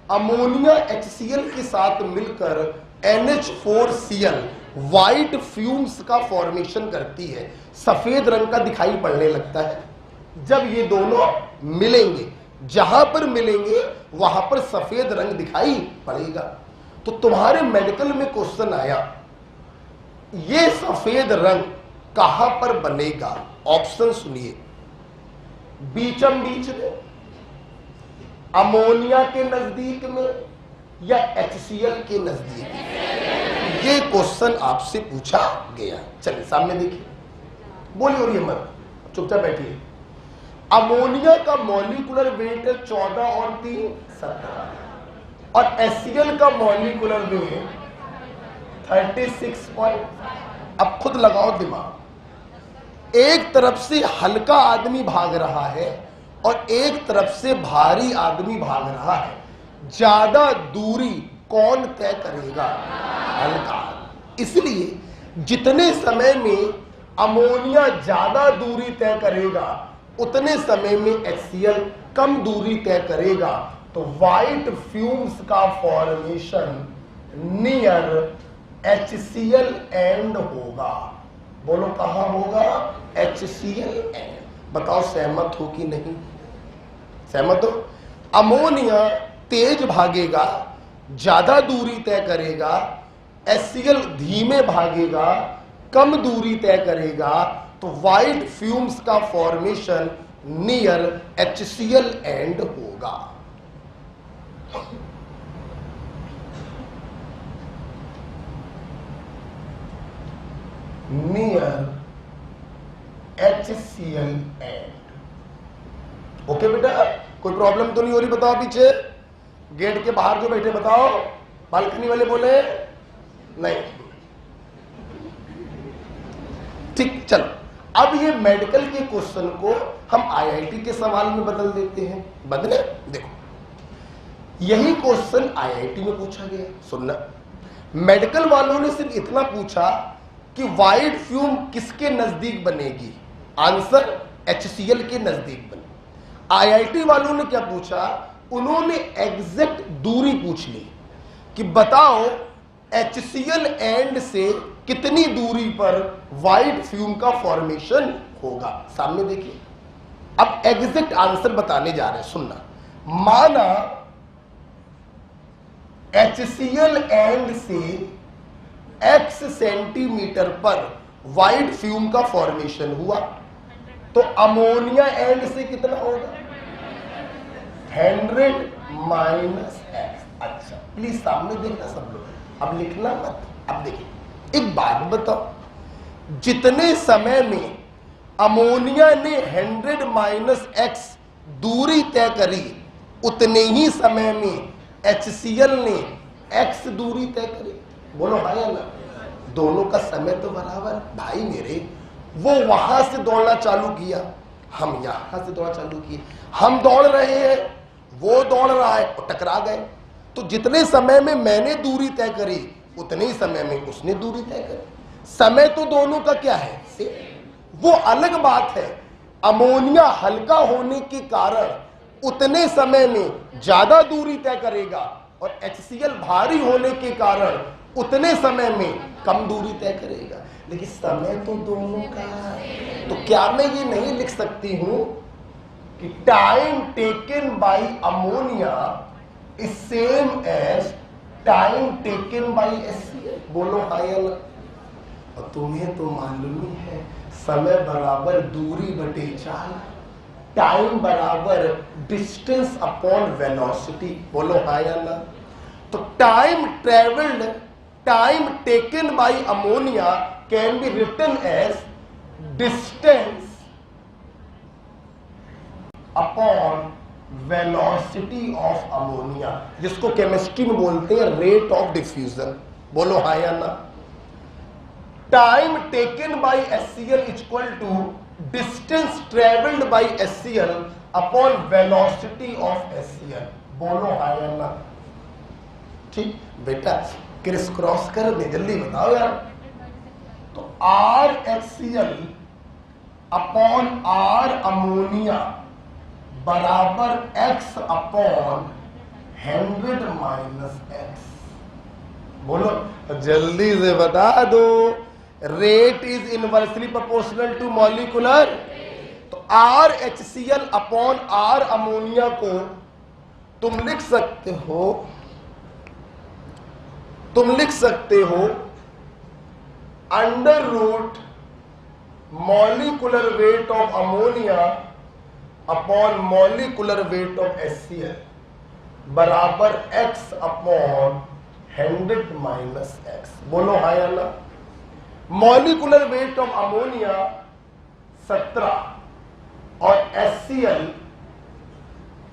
Speaker 1: अमोनिया HCl के साथ मिलकर NH4Cl व्हाइट फ्यूम्स का फॉर्मेशन करती है, सफेद रंग का दिखाई पड़ने लगता है। जब ये दोनों मिलेंगे, जहां पर मिलेंगे वहां पर सफेद रंग दिखाई पड़ेगा। तो तुम्हारे मेडिकल में क्वेश्चन आया, ये सफेद रंग कहां पर बनेगा? ऑप्शन सुनिए, बीचम बीच में, अमोनिया के नजदीक में, या HCl के नजदीक। ये क्वेश्चन आपसे पूछा गया। चलिए सामने देखिए, बोलिए और ये मत, चुपचाप बैठिए। अमोनिया का मॉलिक्यूलर वेट 14 और 3 17 और HCl का मॉलिक्यूलर वेट 36 पॉइंट। अब खुद लगाओ दिमाग, एक तरफ से हल्का आदमी भाग रहा है और एक तरफ से भारी आदमी भाग रहा है। ज्यादा दूरी कौन तय करेगा? हल्का। इसलिए जितने समय में अमोनिया ज्यादा दूरी तय करेगा उतने समय में HCl कम दूरी तय करेगा। तो व्हाइट फ्यूम्स का फॉर्मेशन नियर HCl एंड होगा। बोलो कहां होगा? HCl and. बताओ सहमत हो कि नहीं? सहमत हो? अमोनिया तेज भागेगा, ज्यादा दूरी तय करेगा, HCl धीमे भागेगा, कम दूरी तय करेगा। तो व्हाइट फ्यूम्स का फॉर्मेशन नियर HCl एंड होगा। Near HCl and. ओके बेटा, कोई प्रॉब्लम तो नहीं हो रही? बताओ पीछे गेट के बाहर जो बैठे, बताओ। बालकनी वाले बोले नहीं? ठीक, चलो अब ये मेडिकल के क्वेश्चन को हम IIT के सवाल में बदल देते हैं। बदले, देखो यही क्वेश्चन IIT में पूछा गया। सुनना, मेडिकल वालों ने सिर्फ इतना पूछा कि व्हाइट फ्यूम किसके नजदीक बनेगी? आंसर HCl के नजदीक बने। IIT वालों ने क्या पूछा? उन्होंने एग्जैक्ट दूरी पूछ ली कि बताओ HCl एंड से कितनी दूरी पर व्हाइट फ्यूम का फॉर्मेशन होगा। सामने देखिए, अब एग्जैक्ट आंसर बताने जा रहे हैं। सुनना, माना HCl एंड से x सेंटीमीटर पर व्हाइट फ्यूम का फॉर्मेशन हुआ, तो अमोनिया एंड से कितना होगा? 100 माइनस x। अच्छा प्लीज सामने देखना सब लोग, अब लिखना मत। अब देखिए, एक बात बताओ, जितने समय में अमोनिया ने 100 माइनस x दूरी तय करी, उतने ही समय में HCl ने x दूरी तय करी। बोलो हाँ या ना? दोनों का समय तो बराबर। भाई मेरे, वो वहां से दौड़ना चालू किया, हम यहां से दौड़ना चालू किए। हम दौड़ रहे हैं, वो दौड़ रहा है, और टकरा गए। तो जितने समय में मैंने दूरी तय करी उतने ही समय में उसने दूरी तय करी। समय तो दोनों का क्या है? सेम। वो अलग बात है, अमोनिया हल्का होने के कारण उतने समय में ज्यादा दूरी तय करेगा और HCl भारी होने के कारण उतने समय में कम दूरी तय करेगा। लेकिन समय तो दोनों का है, तो क्या मैं ये नहीं लिख सकती हूं कि time taken by ammonia is same as time taken by HCl? बोलो हाँ या ना। और तुम्हें तो मालूम ही है समय बराबर दूरी बटे चाल, टाइम बराबर डिस्टेंस अपॉन वेलोसिटी। बोलो हाँ या ना। तो time travelled, time taken by ammonia can be written as distance upon velocity of ammonia, जिसको केमिस्ट्री में बोलते हैं रेट ऑफ डिफ्यूजन। बोलो हाँ या ना। Time taken by HCl equal to distance travelled by HCl upon velocity of HCl। बोलो हाँ या ना। ठीक बेटा, क्रिस क्रॉस कर दे, जल्दी बताओ यार। तो RHCl अपॉन R अमोनिया बराबर x अपॉन 100 माइनस x। बोलो जल्दी से बता दो। Rate is inversely proportional to molecular. तो RHCl अपॉन R अमोनिया को तुम लिख सकते हो under root molecular weight of ammonia upon molecular weight of HCl बराबर x अपॉन 100 माइनस x। बोलो हाँ या ना। मॉलिक्यूलर वेट ऑफ अमोनिया 17 और HCl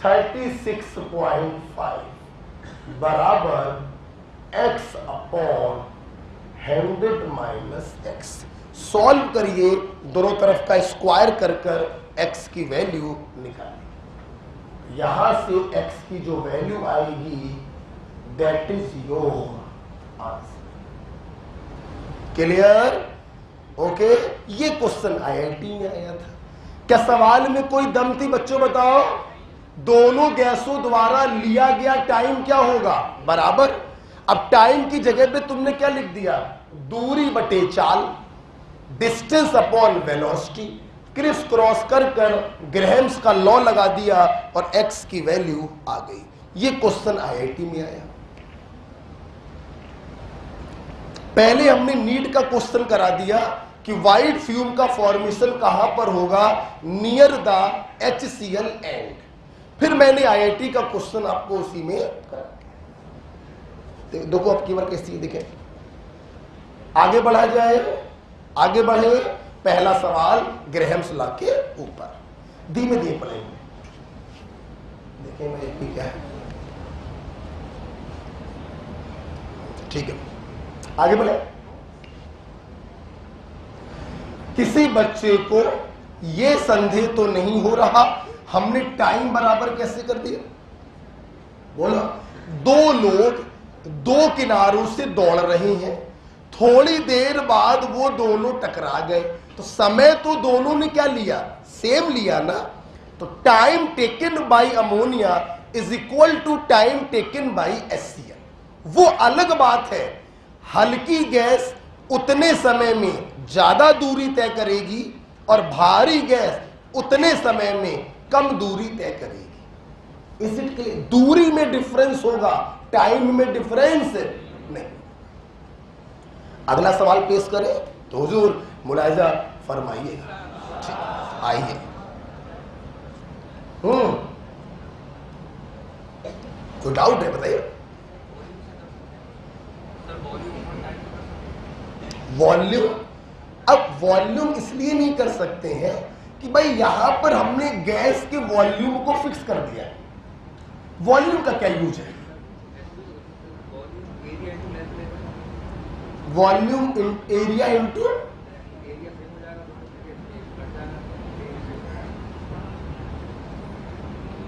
Speaker 1: 36.5 बराबर x upon 100 minus x। Solve करिए, दोनों तरफ का स्क्वायर कर x की वैल्यू निकालिए। यहां से x की जो वैल्यू आएगी that is your answer. Clear? Okay. ये क्वेश्चन IIT में आया था। क्या सवाल में कोई दम थी बच्चों? बताओ। दोनों गैसों द्वारा लिया गया टाइम क्या होगा? बराबर। अब टाइम की जगह पे तुमने क्या लिख दिया? दूरी बटे चाल, distance upon velocity. Criss cross कर ग्राहम्स का लॉ लगा दिया और x की वैल्यू आ गई। ये क्वेश्चन IIT में आया। पहले हमने नीट का क्वेश्चन करा दिया कि व्हाइट फ्यूम का फॉर्मेशन कहां पर होगा? Near the HCl and. फिर मैंने IIT का क्वेश्चन आपको उसी में करा दिया। देखो अब की बार कैसी देखें। आगे बढ़ा जाए, आगे बढ़े। पहला सवाल ग्राहम्स लॉ के ऊपर, धीमे धीमे पढ़ेंगे। देखें मैं क्या है। ठीक है, आगे बढ़े। किसी बच्चे को यह संदेह तो नहीं हो रहा हमने टाइम बराबर कैसे कर दिया? बोलो। दो लोग दो किनारों से दौड़ रहे हैं, थोड़ी देर बाद वो दोनों टकरा गए, तो समय तो दोनों ने क्या लिया? सेम लिया ना। तो time taken by ammonia is equal to time taken by HCl। वो अलग बात है, हल्की गैस उतने समय में ज्यादा दूरी तय करेगी और भारी गैस उतने समय में कम दूरी तय करेगी। इस इट क्लियर? दूरी में डिफरेंस होगा, टाइम में डिफरेंस नहीं। अगला सवाल पेश करें तो हुजूर मुलाहिजा फरमाइएगा। आइए। कोई डाउट है? बताइए। वॉल्यूम। अब वॉल्यूम इसलिए नहीं कर सकते हैं कि भाई यहां पर हमने गैस के वॉल्यूम को फिक्स कर दिया है। वॉल्यूम का क्या यूज है? वॉल्यूम एरिया इंटू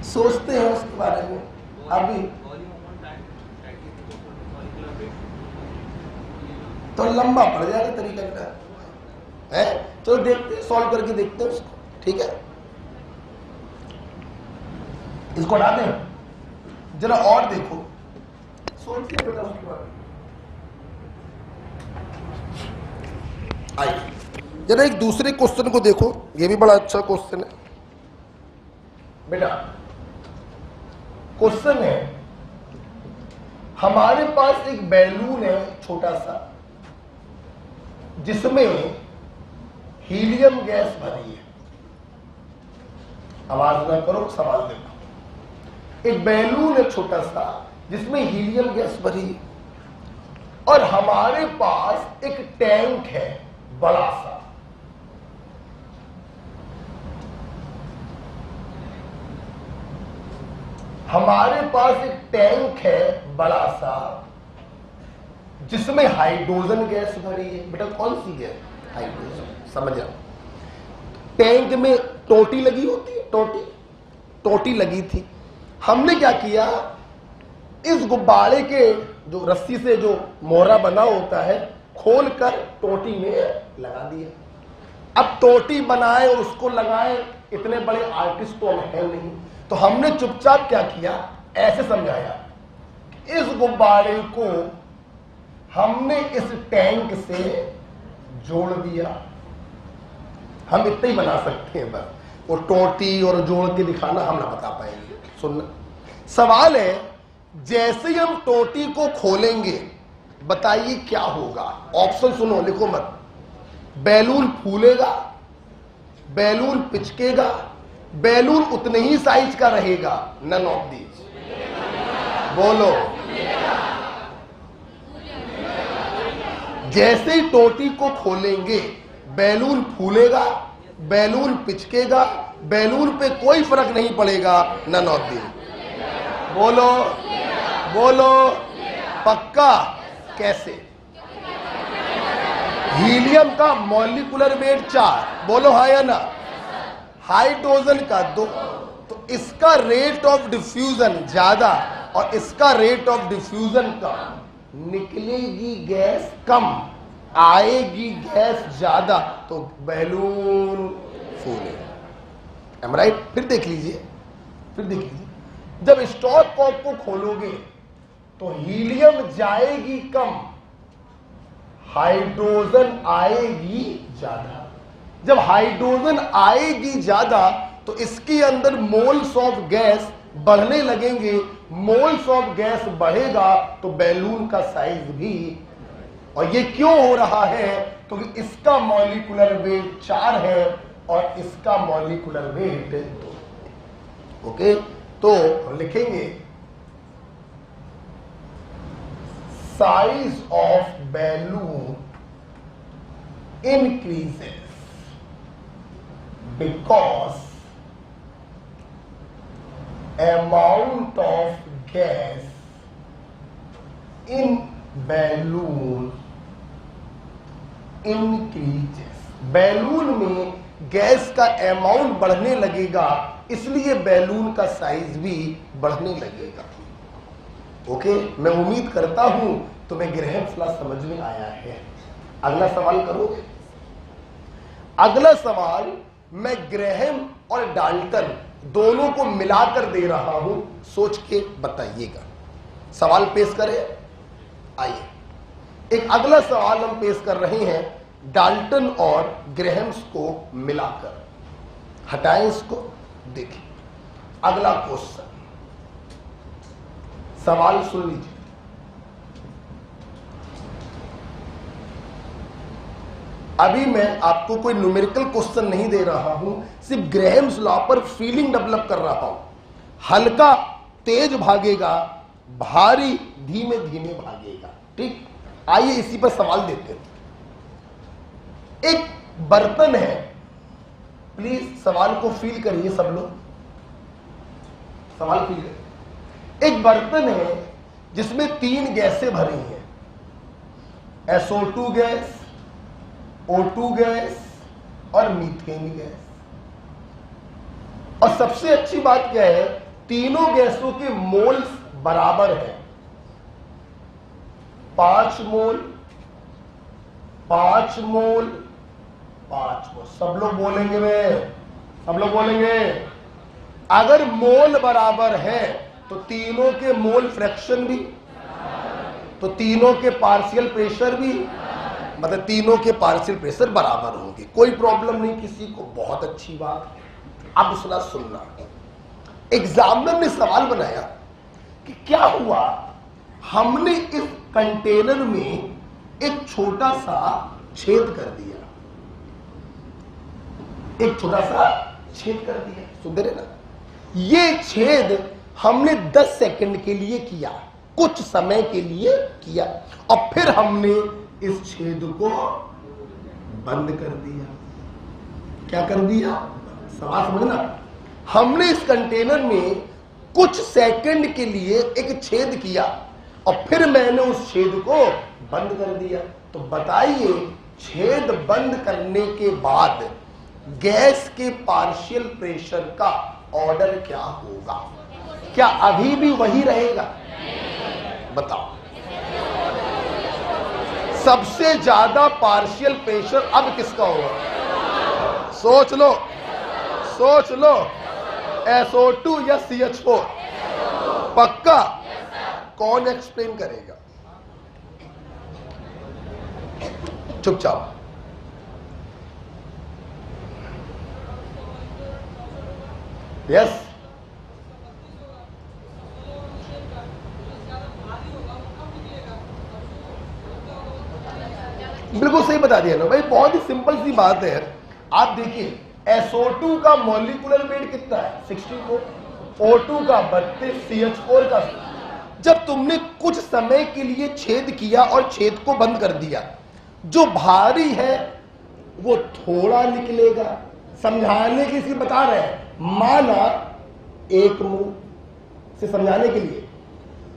Speaker 1: सोचते हैं उसके बारे में अभी तो लंबा पड़ जाएगा तरीका का है। तो देखते हैं, सॉल्व करके देखते हैं उसको। ठीक है, इसको हटा दें। जरा और देखो, सोचिए बेटा उसके बारे में। आइए जरा एक दूसरे क्वेश्चन को देखो, ये भी बड़ा अच्छा क्वेश्चन है बेटा। क्वेश्चन है, हमारे पास एक बैलून है छोटा सा, जिसमें हीलियम गैस भरी है। आवाज ना करो, सवाल देखो। एक बैलून है छोटा सा जिसमें हीलियम गैस भरी है, और हमारे पास एक टैंक है बड़ा सा। हमारे पास एक टैंक है बड़ा सा जिसमें हाइड्रोजन गैस भरी है। बेटा कौन सी गैस? हाइड्रोजन। समझ आओ, टैंक में टोटी लगी होती है, टोटी लगी थी। हमने क्या किया, इस गुब्बारे के जो रस्सी से जो मोहरा बना होता है, खोलकर टोटी में लगा दिया। अब टोटी बनाए और उसको लगाए, इतने बड़े आर्टिस्ट तो हम है नहीं, तो हमने चुपचाप क्या किया, ऐसे समझाया, इस गुब्बारे को हमने इस टैंक से जोड़ दिया। हम इतना ही बना सकते हैं बस, वो टोटी और जोड़ के दिखाना हम ना बता पाएंगे। सुनना, सवाल है, जैसे ही हम टोटी को खोलेंगे बताइए क्या होगा। ऑप्शन सुनो, लिखो मत। बैलून फूलेगा, बैलून पिचकेगा, बैलून उतने ही साइज का रहेगा। None of these. बोलो। जैसे ही टोटी को खोलेंगे बैलून फूलेगा, बैलून पिचकेगा, बैलून पे कोई फर्क नहीं पड़ेगा। None of these. बोलो बोलो। पक्का? कैसे? हीलियम का मॉलिक्यूलर वेट 4, बोलो हाँ या ना। हाइड्रोजन का 2, तो इसका रेट ऑफ डिफ्यूजन ज्यादा और इसका रेट ऑफ डिफ्यूजन कम। निकलेगी गैस कम, आएगी गैस ज्यादा, तो बैलून फूलेगा। M right? फिर देख लीजिए, जब स्टॉप कॉक को खोलोगे तो हीलियम जाएगी कम, हाइड्रोजन आएगी ज्यादा। जब हाइड्रोजन आएगी ज्यादा तो इसके अंदर मोल्स ऑफ गैस बढ़ने लगेंगे। मोल्स ऑफ गैस बढ़ेगा तो बैलून का साइज भी। और ये क्यों हो रहा है? क्योंकि इसका मॉलिक्यूलर वेट 4 है और इसका मॉलिक्यूलर वेट 2। ओके, तो हम लिखेंगे size of balloon increases because amount of gas in balloon increases। Balloon में गैस का अमाउंट बढ़ने लगेगा, इसलिए बैलून का साइज भी बढ़ने लगेगा। ओके, मैं उम्मीद करता हूं तुम्हें ग्रैहम्स लॉ समझ में आया है। अगला सवाल करोगे? अगला सवाल मैं ग्रैहम और डाल्टन दोनों को मिलाकर दे रहा हूं, सोच के बताइएगा। सवाल पेश करें। आइए, एक अगला सवाल हम पेश कर रहे हैं डाल्टन और ग्रैहम्स को मिलाकर। हटाएं इसको, देखिए अगला क्वेश्चन। सवाल सुन लीजिए। अभी मैं आपको कोई न्यूमेरिकल क्वेश्चन नहीं दे रहा हूं, सिर्फ ग्रैहम्स लॉ पर फीलिंग डेवलप कर रहा हूं। हल्का तेज भागेगा, भारी धीमे धीमे भागेगा। ठीक, आइए इसी पर सवाल देते हैं। एक बर्तन है, प्लीज सवाल को फील करिए सब लोग, सवाल फील करिए। एक बर्तन है जिसमें 3 गैसें भरी हैं, SO2 गैस, O2 गैस और मीथेन गैस। और सबसे अच्छी बात क्या है, तीनों गैसों के मोल्स बराबर हैं, 5 मोल 5 मोल 5 मोल। सब लोग बोलेंगे, सब लोग बोलेंगे। अगर मोल बराबर है तो तीनों के मोल फ्रैक्शन भी, तो तीनों के पार्शियल प्रेशर भी, मतलब तीनों के पार्शियल प्रेशर बराबर होंगे, कोई प्रॉब्लम नहीं किसी को, बहुत अच्छी बात। अब सुनना, एग्जामिनर ने सवाल बनाया कि क्या हुआ, हमने इस कंटेनर में एक छोटा सा छेद कर दिया, एक छोटा सा छेद कर दिया, सुन रहे ना, ये छेद हमने 10 सेकंड के लिए किया, कुछ समय के लिए किया, और फिर हमने इस छेद को बंद कर दिया। क्या कर दिया? सवाल समझना, हमने इस कंटेनर में कुछ सेकंड के लिए एक छेद किया और फिर मैंने उस छेद को बंद कर दिया। तो बताइए, छेद बंद करने के बाद गैस के पार्शियल प्रेशर का ऑर्डर क्या होगा? क्या अभी भी वही रहेगा? बताओ। सबसे ज्यादा पार्शियल प्रेशर अब किसका होगा? सोच लो, सोच लो। SO2 या CH4? पक्का? कौन एक्सप्लेन करेगा? चुपचाप। यस, बिल्कुल सही बता दिया ना भाई, बहुत ही सिंपल सी बात है। आप देखिए, SO2 का मॉलिक्यूलर वेट कितना है? 64, O2 का 32, CH4 का। जब तुमने कुछ समय के लिए छेद किया और छेद को बंद कर दिया, जो भारी है वो थोड़ा निकलेगा। समझाने के लिए बता रहे हैं, माना 1 मोल से समझाने के लिए,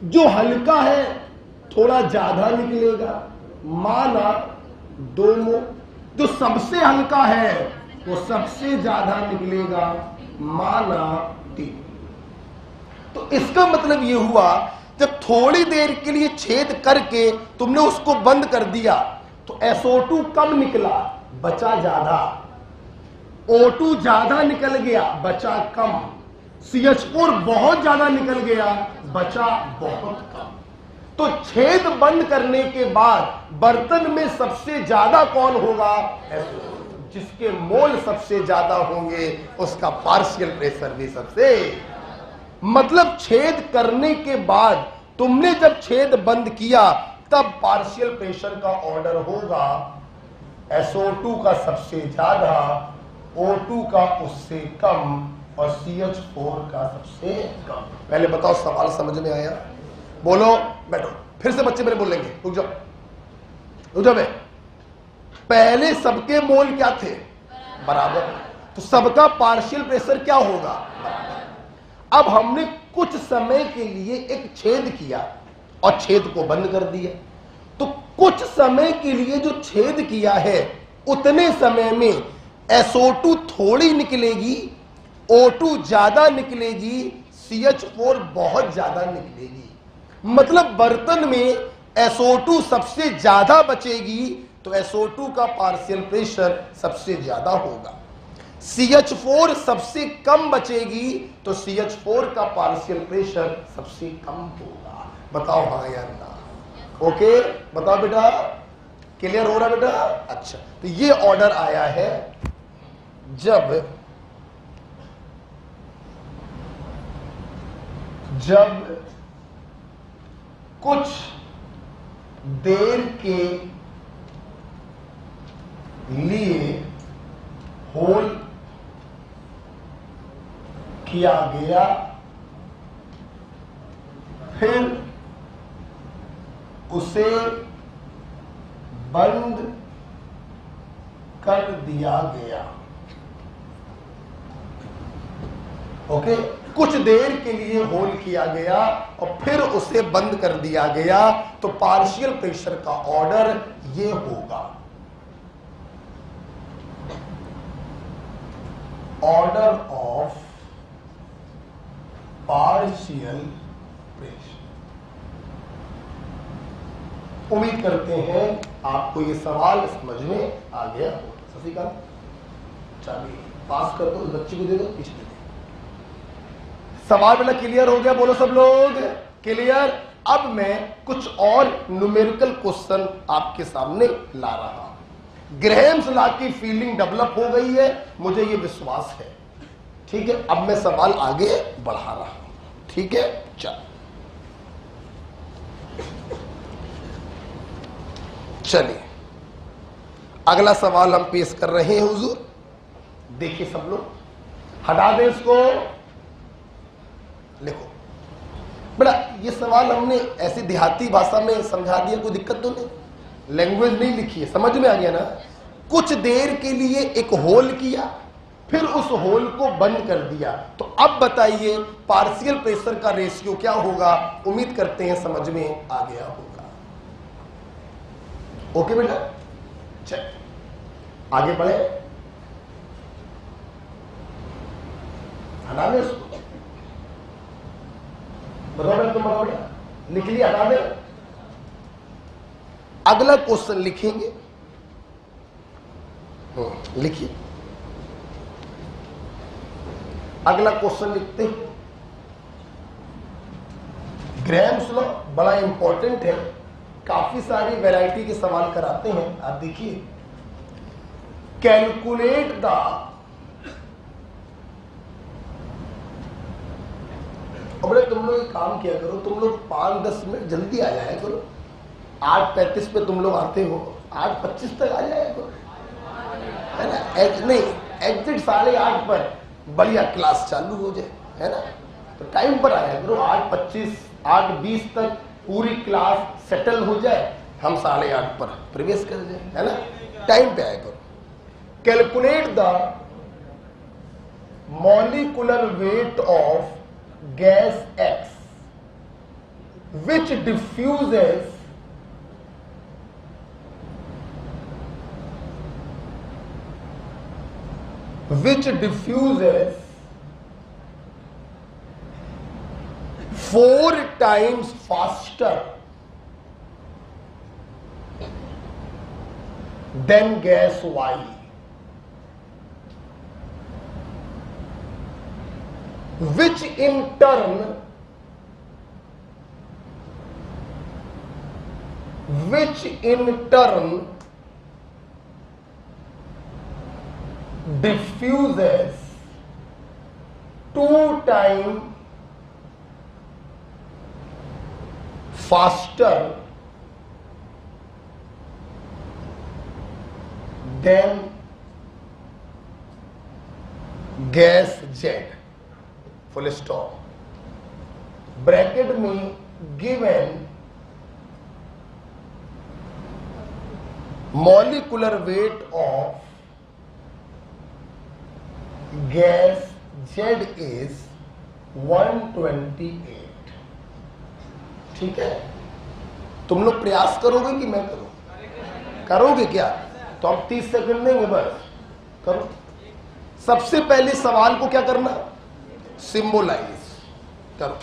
Speaker 1: जो हल्का है थोड़ा ज्यादा निकलेगा, माना 2 मोल। जो सबसे हल्का है वो सबसे ज्यादा निकलेगा, माना 3। तो इसका मतलब ये हुआ, जब थोड़ी देर के लिए छेद करके तुमने उसको बंद कर दिया तो SO2 कम निकला, बचा ज्यादा, O2 ज्यादा निकल गया, बचा कम, CH4 बहुत ज्यादा निकल गया, बचा बहुत कम। तो छेद बंद करने के बाद बर्तन में सबसे ज्यादा कौन होगा? SO2। जिसके मोल सबसे ज्यादा होंगे उसका पार्शियल प्रेशर भी सबसे। मतलब छेद करने के बाद तुमने जब छेद बंद किया तब पार्शियल प्रेशर का ऑर्डर होगा SO2 का सबसे ज्यादा, O2 का उससे कम और CH4 का सबसे कम। पहले बताओ, सवाल समझ में आया? बोलो, बैठो। फिर से बच्चे मेरे बोलेंगे, रुक जाओ, रुक जाओ। पहले सबके मोल क्या थे? बराबर। तो सबका पार्शियल प्रेशर क्या होगा? बराबर। अब हमने कुछ समय के लिए एक छेद किया और छेद को बंद कर दिया। तो कुछ समय के लिए जो छेद किया है उतने समय में SO2 थोड़ी निकलेगी, O2 ज्यादा निकलेगी, CH4 बहुत ज्यादा निकलेगी। मतलब बर्तन में SO2 सबसे ज्यादा बचेगी तो SO2 का पार्शियल प्रेशर सबसे ज्यादा होगा। CH4 सबसे कम बचेगी तो CH4 का पार्शियल प्रेशर सबसे कम होगा। बताओ हाँ या ना? ओके, बताओ बेटा, क्लियर हो रहा बेटा? अच्छा, तो ये ऑर्डर आया है जब कुछ देर के लिए होल किया गया, फिर उसे बंद कर दिया गया। ओके, कुछ देर के लिए होल किया गया और फिर उसे बंद कर दिया गया तो पार्शियल प्रेशर का ऑर्डर ये होगा, ऑर्डर ऑफ पार्शियल प्रेशर। उम्मीद करते हैं आपको ये सवाल समझ में आ गया हो। शशिकांत, चाबी पास कर दो, बच्चे को दे दो, पीछे दे दो। सवाल बेटा क्लियर हो गया? बोलो सब लोग, क्लियर? अब मैं कुछ और न्यूमेरिकल क्वेश्चन आपके सामने ला रहा हूं। ग्रैहम्स लॉ की फीलिंग डेवलप हो गई है, मुझे ये विश्वास है। ठीक है, अब मैं सवाल आगे बढ़ा रहा हूं। ठीक है, चलिए अगला सवाल हम पेश कर रहे हैं हुजूर। देखिए सब लोग, हटा दें इसको, लिखो बेटा। ये सवाल हमने ऐसी देहाती भाषा में समझा दिया, कोई दिक्कत तो नहीं, लैंग्वेज नहीं लिखी है, समझ में आ गया ना। कुछ देर के लिए एक होल किया, फिर उस होल को बंद कर दिया, तो अब बताइए पार्शियल प्रेशर का रेशियो क्या होगा। उम्मीद करते हैं समझ में आ गया होगा। ओके बेटा, चल आगे बढ़े। हटा दे उसको, बताओ तुम बताओ, लिख लिया, हटा दे। अगला क्वेश्चन लिखेंगे, लिखिए अगला क्वेश्चन लिखते हैं। ग्रैहम्स लॉ बड़ा इंपॉर्टेंट है, काफी सारी वैरायटी के सवाल कराते हैं। आप देखिए, कैलकुलेट द अब तुम लोग एक काम किया करो, तुम लोग 5-10 मिनट जल्दी आ जाया करो। 8:35 पे तुम लोग आते हो, 8:25 तक आ जाया करो, है ना। नहीं, एग्जिट 8:30 पर बढ़िया क्लास चालू हो जाए, है ना। तो टाइम पर आया करो, 8:25 8:20 तक पूरी क्लास सेटल हो जाए, हम 8:30 पर प्रवेश कर जाए, है ना। टाइम पे आया करो। Calculate the molecular weight of gas X which diffuses four times faster than gas Y, which in turn diffuses 2 times faster than gas Z, full stop। Bracket में given molecular weight of gas Z is 128। ठीक है, तुम लोग प्रयास करोगे कि मैं करूं? करोगे क्या? तो हम 30 सेकंड देंगे, बस करो। सबसे पहले सवाल को क्या करना, सिंबलाइज करो।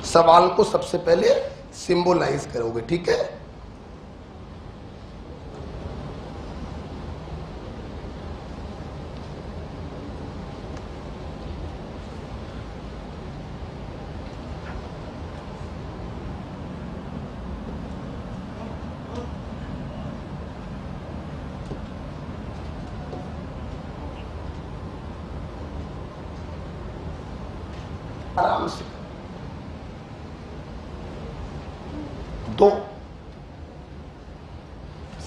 Speaker 1: सवाल को सबसे पहले सिंबलाइज करोगे, ठीक है। आराम से 2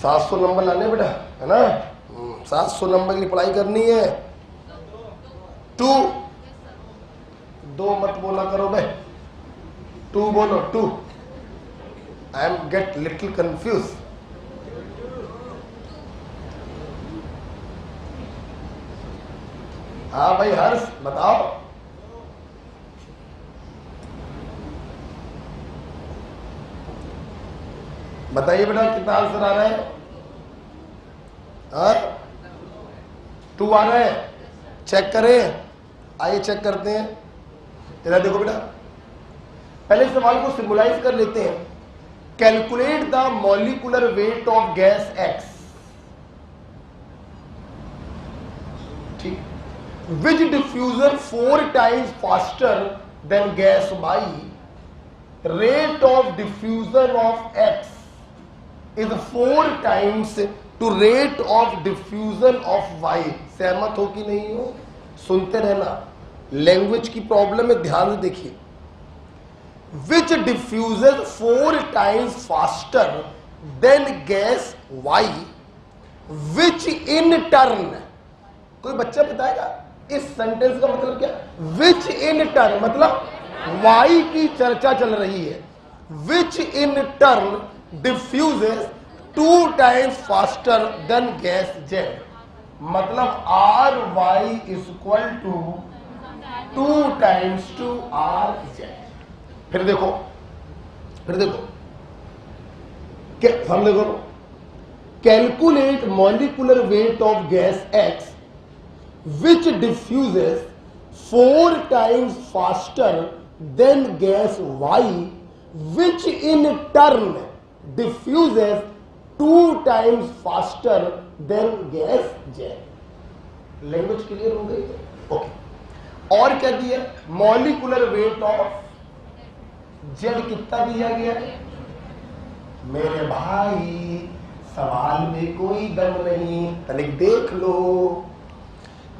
Speaker 1: 700 नंबर लाने बेटा, है ना। 700 नंबर की पढ़ाई करनी है। 2 मत बोला करो बे, 2 बोलो, 2। I am get little confuse. हाँ भाई हर्ष बताओ। बताइए बेटा कितना आंसर आ रहा है? 2 आ रहा है। चेक करें, आइए चेक करते हैं। इधर देखो बेटा, पहले सवाल को सिंबलाइज कर लेते हैं। Calculate the molecular weight of gas X। ठीक, which diffuser 4 times faster than gas y, rate of diffusion of x is 4 times to rate of diffusion of y। सहमत हो कि नहीं हो? सुनते रहना, लैंग्वेज की प्रॉब्लम है, ध्यान से देखिए। which diffuses 4 times faster than gas y, which in turn, कोई बच्चा बताएगा इस सेंटेंस का मतलब क्या? which in turn मतलब y की चर्चा चल रही है, which in turn diffuses 2 times faster than gas z, मतलब ry is equal to 2 times to rz। फिर देखो हम देखो, calculate molecular weight of gas x which diffuses 4 times faster than gas y, which in turn diffuses 2 times faster than gas z। Language clear हो गई? Okay. और क्या दिया? Molecular weight of Z कितना दिया गया? मेरे भाई सवाल में कोई दम नहीं, तनिक देख लो।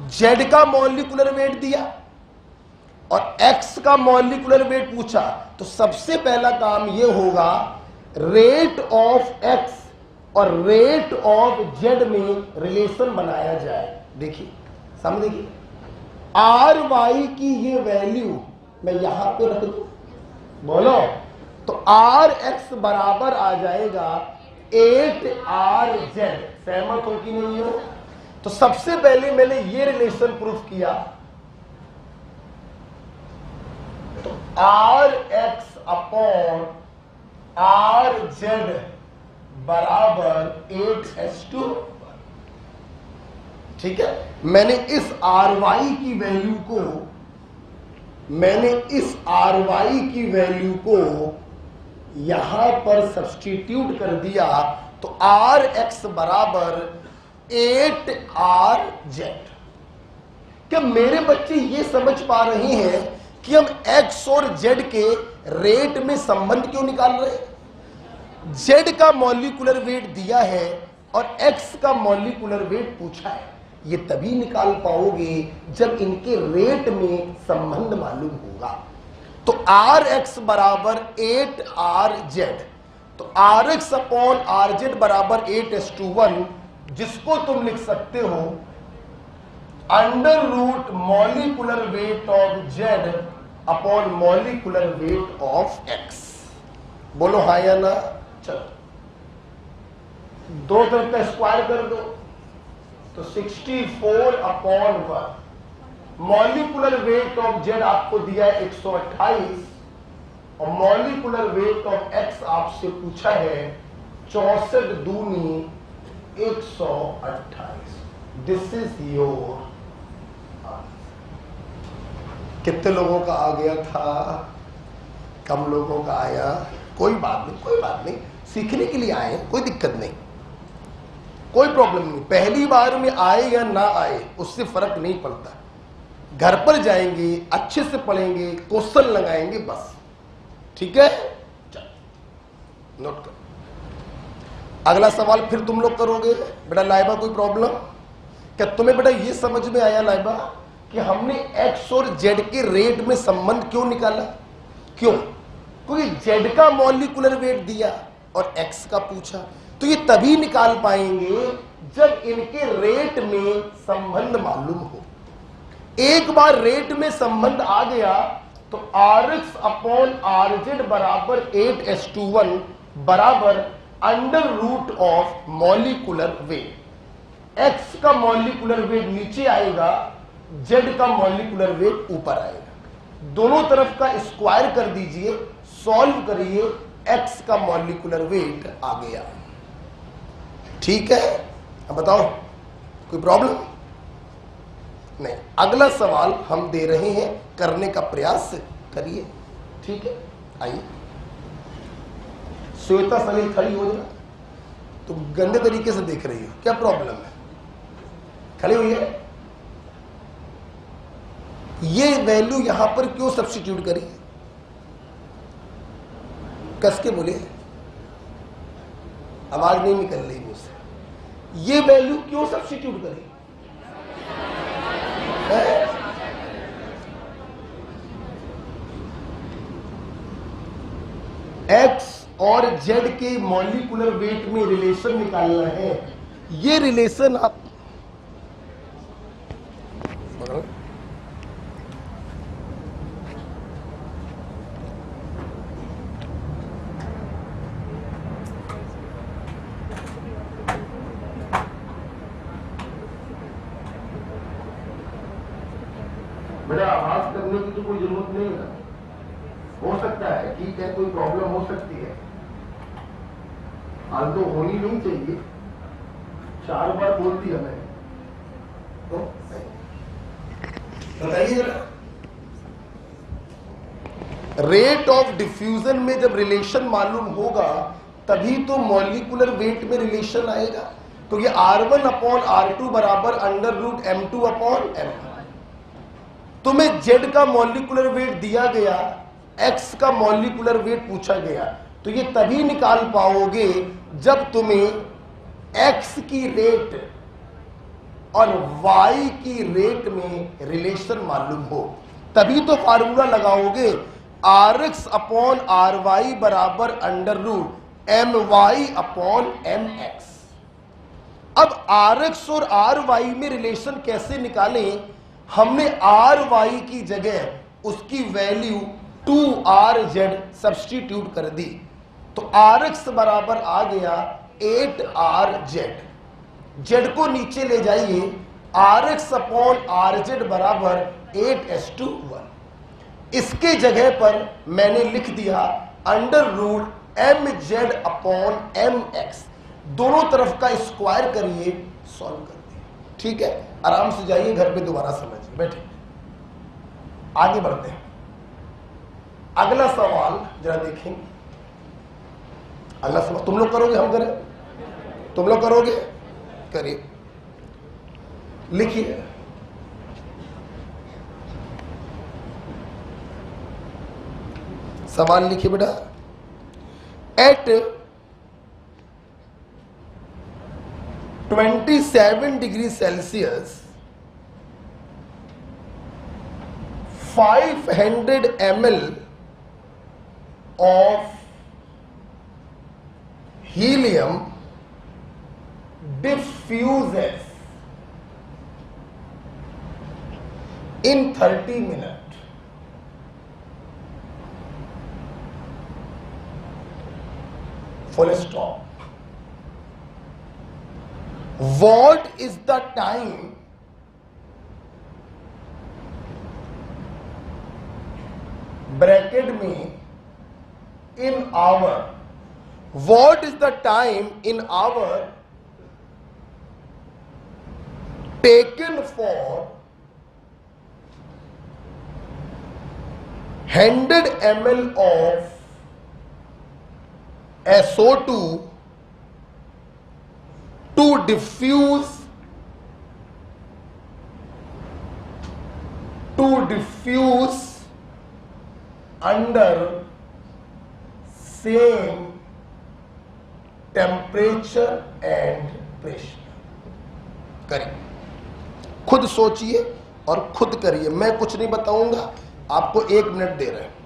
Speaker 1: जेड का मॉलिक्यूलर वेट दिया और एक्स का मॉलिक्यूलर वेट पूछा, तो सबसे पहला काम ये होगा रेट ऑफ एक्स और रेट ऑफ जेड में रिलेशन बनाया जाए। देखिए सामने देखिए, आर वाई की ये वैल्यू मैं यहां पे रख दूं, बोलो, तो आर एक्स बराबर आ जाएगा 8 आर जेड। सहमत हो कि नहीं हो? तो सबसे पहले मैंने ये रिलेशन प्रूफ किया, तो R X upon R Z बराबर 8s2। ठीक है, मैंने इस आर वाई की वैल्यू को यहां पर सब्स्टिट्यूट कर दिया, तो आर एक्स बराबर 8 आर जेड। क्या मेरे बच्चे ये समझ पा रहे हैं कि हम एक्स और जेड के रेट में संबंध क्यों निकाल रहे हैं? जेड का मॉलिक्यूलर वेट दिया है और एक्स का मॉलिक्यूलर वेट पूछा है, ये तभी निकाल पाओगे जब इनके रेट में संबंध मालूम होगा। तो आर एक्स बराबर 8 आर जेड, तो R X upon R Z बराबर 8s1, जिसको तुम लिख सकते हो under root molecular weight of Z upon molecular weight of X. बोलो हाँ या ना? चलो दो तरफ का स्क्वायर कर दो, तो 64 upon 1। Molecular weight of Z आपको दिया है 128 और मॉलिक्यूलर वेट ऑफ एक्स आपसे पूछा है 64 दूनी 128। This is your. कितने लोगों का आ गया था? कम लोगों का आया, कोई बात नहीं, सीखने के लिए आए, कोई दिक्कत नहीं, कोई प्रॉब्लम नहीं। पहली बार में आए या ना आए उससे फर्क नहीं पड़ता, घर पर जाएंगे अच्छे से पढ़ेंगे, क्वेश्चन लगाएंगे बस। ठीक है, नोट करो। अगला सवाल फिर तुम लोग करोगे। बेटा लाइबा कोई प्रॉब्लम? क्या तुम्हें बेटा ये समझ में आया लाइबा कि हमने एक्स और जेड के रेट में संबंध क्यों निकाला? क्यों? क्योंकि जेड का मॉलिक्यूलर वेट दिया और एक्स का पूछा, तो ये तभी निकाल पाएंगे जब इनके रेट में संबंध मालूम हो। एक बार रेट में संबंध आ गया तो R X upon R Z बराबर 8s1 बराबर under root of molecular weight. X का मॉलिक्यूलर वेट नीचे आएगा, जेड का मॉलिक्यूलर वेट ऊपर आएगा। दोनों तरफ का स्क्वायर कर दीजिए, सॉल्व करिए, एक्स का मॉलिक्यूलर वेट आ गया। ठीक है, अब बताओ कोई प्रॉब्लम? नहीं। अगला सवाल हम दे रहे हैं, करने का प्रयास करिए। ठीक है, आइए। श्वेता सली खड़ी हो जाए, तो गंदे तरीके से देख रही हो, क्या प्रॉब्लम है? खड़ी हुई है, ये वैल्यू यहां पर क्यों सब्स्टिट्यूट करी? कस के बोले, आवाज नहीं निकल रही मुझसे। ये वैल्यू क्यों सब्स्टिट्यूट करी? एक्स और जेड के मॉलिक्यूलर वेट में रिलेशन निकालना है। ये रिलेशन आप बड़ा आवाज करने की तो कोई जरूरत नहीं है। हो सकता है, ठीक है, कोई प्रॉब्लम हो सकती है, हाल तो होनी नहीं चाहिए। 4 बार बोल दिया मैंने तो बताइए जरा। रेट ऑफ डिफ्यूजन में जब रिलेशन मालूम होगा तभी तो मॉलिक्यूलर वेट में रिलेशन आएगा। तो ये R1 अपॉन R2 बराबर √m2 अपॉन m। तुम्हें जेड का मॉलिक्यूलर वेट दिया गया, एक्स का मॉलिक्यूलर वेट पूछा गया, तो ये तभी निकाल पाओगे जब तुम्हें एक्स की रेट और वाई की रेट में रिलेशन मालूम हो। तभी तो फार्मूला लगाओगे Rx अपॉन RY बराबर √my अपॉन mx। अब Rx और RY में रिलेशन कैसे निकालें? हमने RY की जगह उसकी वैल्यू 2RZ सब्स्टिट्यूट कर दी, तो Rx बराबर आ गया 8RZ। Z को नीचे ले जाइए, Rx अपॉन RZ बराबर 8:1। इसके जगह पर मैंने लिख दिया √mz अपॉन mx। दोनों तरफ का स्क्वायर करिए, सॉल्व कर दिए। ठीक है, आराम से जाइए घर पे, दोबारा समझिए, बैठे। आगे बढ़ते हैं। अगला सवाल जरा देखेंगे। अगला सवाल तुम लोग करोगे, हम करें? तुम लोग करोगे, करिए, लिखिए। सवाल लिखिए बेटा। At 27 degree Celsius 500 ml of helium diffuses in 30 minutes. Full stop. What is the time bracket में in hour? What is the time in hour taken for 100 ml of SO2 to diffuse under same temperature and pressure? करिए, खुद सोचिए और खुद करिए। मैं कुछ नहीं बताऊंगा, आपको 1 मिनट दे रहे हैं।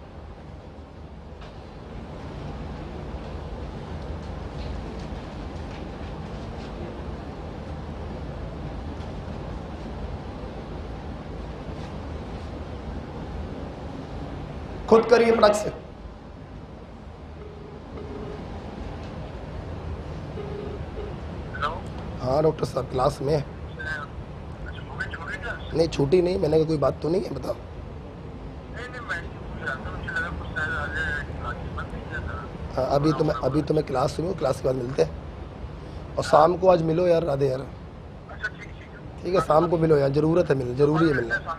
Speaker 1: खुद करिए फटाक से। हाँ डॉक्टर साहब क्लास में। नहीं छुट्टी नहीं, मैंने कहा कोई बात तो नहीं है, बताओ। हाँ अभी तो मैं क्लास में हूँ, क्लास के बाद मिलते हैं। और शाम को आज मिलो यार, राधे यार। ठीक है, शाम को मिलो यार, जरूरत है, मिलना जरूरी है, मिलना।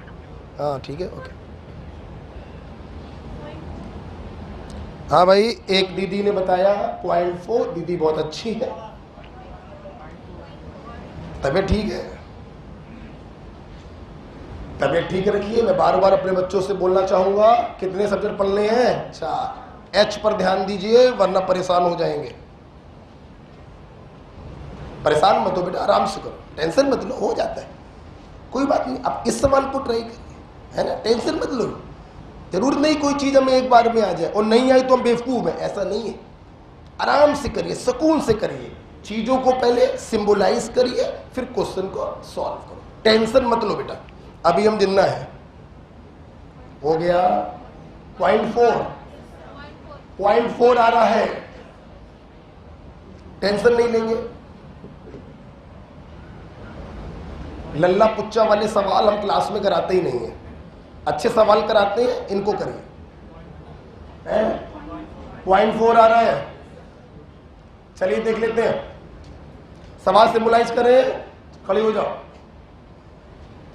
Speaker 1: हाँ ठीक है, ओके। हाँ भाई, एक दीदी ने बताया 0.4, दीदी बहुत अच्छी है, तबीयत ठीक है। तबीयत ठीक रखिए। मैं बार बार अपने बच्चों से बोलना चाहूंगा, कितने सब्जेक्ट पढ़ने हैं? 4। एच पर ध्यान दीजिए वरना परेशान हो जाएंगे। परेशान मत हो बेटा, आराम से करो, टेंशन मत लो, हो जाता है, कोई बात नहीं। आप इस सवाल को ट्राई करिए, है ना, टेंशन मत लो। जरूर नहीं कोई चीज हमें एक बार में आ जाए और नहीं आई तो हम बेवकूफ हैं, ऐसा नहीं है। आराम से करिए, सुकून से करिए, चीजों को पहले सिंबलाइज करिए, फिर क्वेश्चन को सॉल्व करो। टेंशन मत लो बेटा। अभी हम जितना है हो गया 0.4 आ रहा है, टेंशन नहीं लेंगे। लल्ला पुच्चा वाले सवाल हम क्लास में कराते ही नहीं है, अच्छे सवाल कराते हैं, इनको करिए। 0.4 आ रहा है, चलिए देख लेते हैं। सवाल सिंबलाइज करें, खड़ी हो जाओ,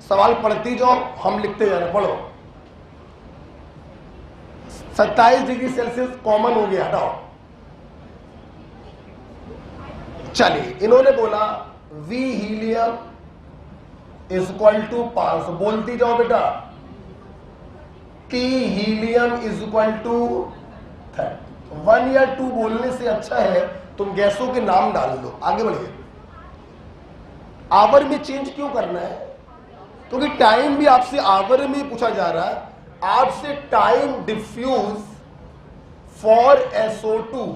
Speaker 1: सवाल पढ़ती जाओ, हम लिखते जा रहे। पढ़ो। 27 डिग्री सेल्सियस कॉमन हो गया, हटाओ। चलिए, इन्होंने बोला V helium is equal to 500, बोलती जाओ बेटा। T helium is equal to 1 या 2 बोलने से अच्छा है तुम गैसों के नाम डाल दो, आगे बढ़िए। आवर में चेंज क्यों करना है? क्योंकि टाइम भी आपसे आवर में पूछा जा रहा है, आपसे time diffuse for SO2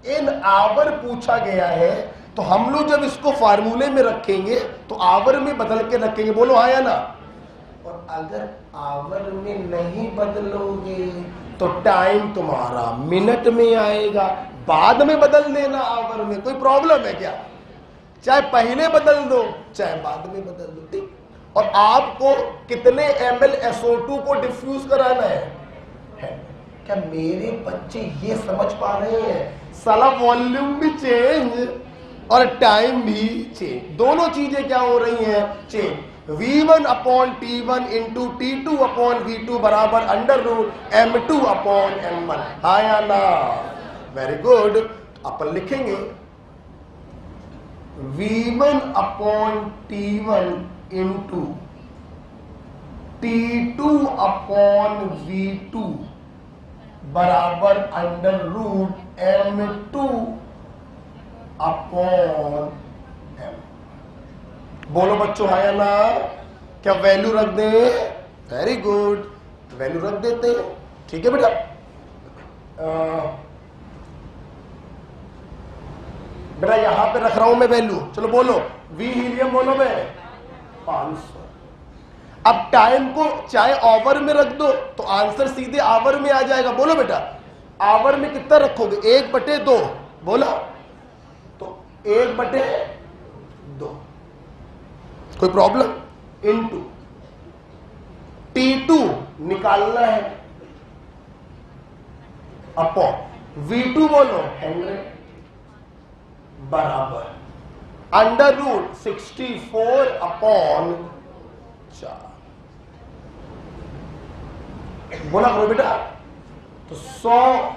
Speaker 1: in hour पूछा गया है, तो हम लोग जब इसको फार्मूले में रखेंगे तो आवर में बदल के रखेंगे, बोलो हाँ या ना। और अगर आवर में नहीं बदलोगे तो टाइम तुम्हारा मिनट में आएगा, बाद में बदल देना आवर में, कोई प्रॉब्लम है क्या? चाहे पहले बदल दो चाहे बाद में बदल दो, ठीक। और आपको कितने ml SO2 को डिफ्यूज कराना है? क्या मेरे बच्चे ये समझ पा रहे हैं? साला वॉल्यूम भी चेंज और टाइम भी चेंज, दोनों चीजें क्या हो रही हैं? Change. V1 upon T1 into T2 upon V2 बराबर under root M2 upon M1, हाँ या ना? Very good. अपन लिखेंगे V1 upon T1 into T2 upon V2 बराबर under root M2 upon M। बोलो बच्चों हाँ या ना? क्या वैल्यू रख दें? वेरी गुड, वैल्यू रख देते हैं, ठीक है बेटा। बेटा यहां पे रख रहा हूं मैं वैल्यू, चलो बोलो। V हीलियम बोलो मैं 500। अब टाइम को चाहे आवर में रख दो तो आंसर सीधे आवर में आ जाएगा, बोलो बेटा। आवर में कितना रखोगे? 1/2, बोला तो 1/2, कोई प्रॉब्लम? इनटू T2 निकालना है अपॉन V2 बोलो 100 बराबर अंडर रूट 64 अपॉन 4। बोला करो बेटा। तो 100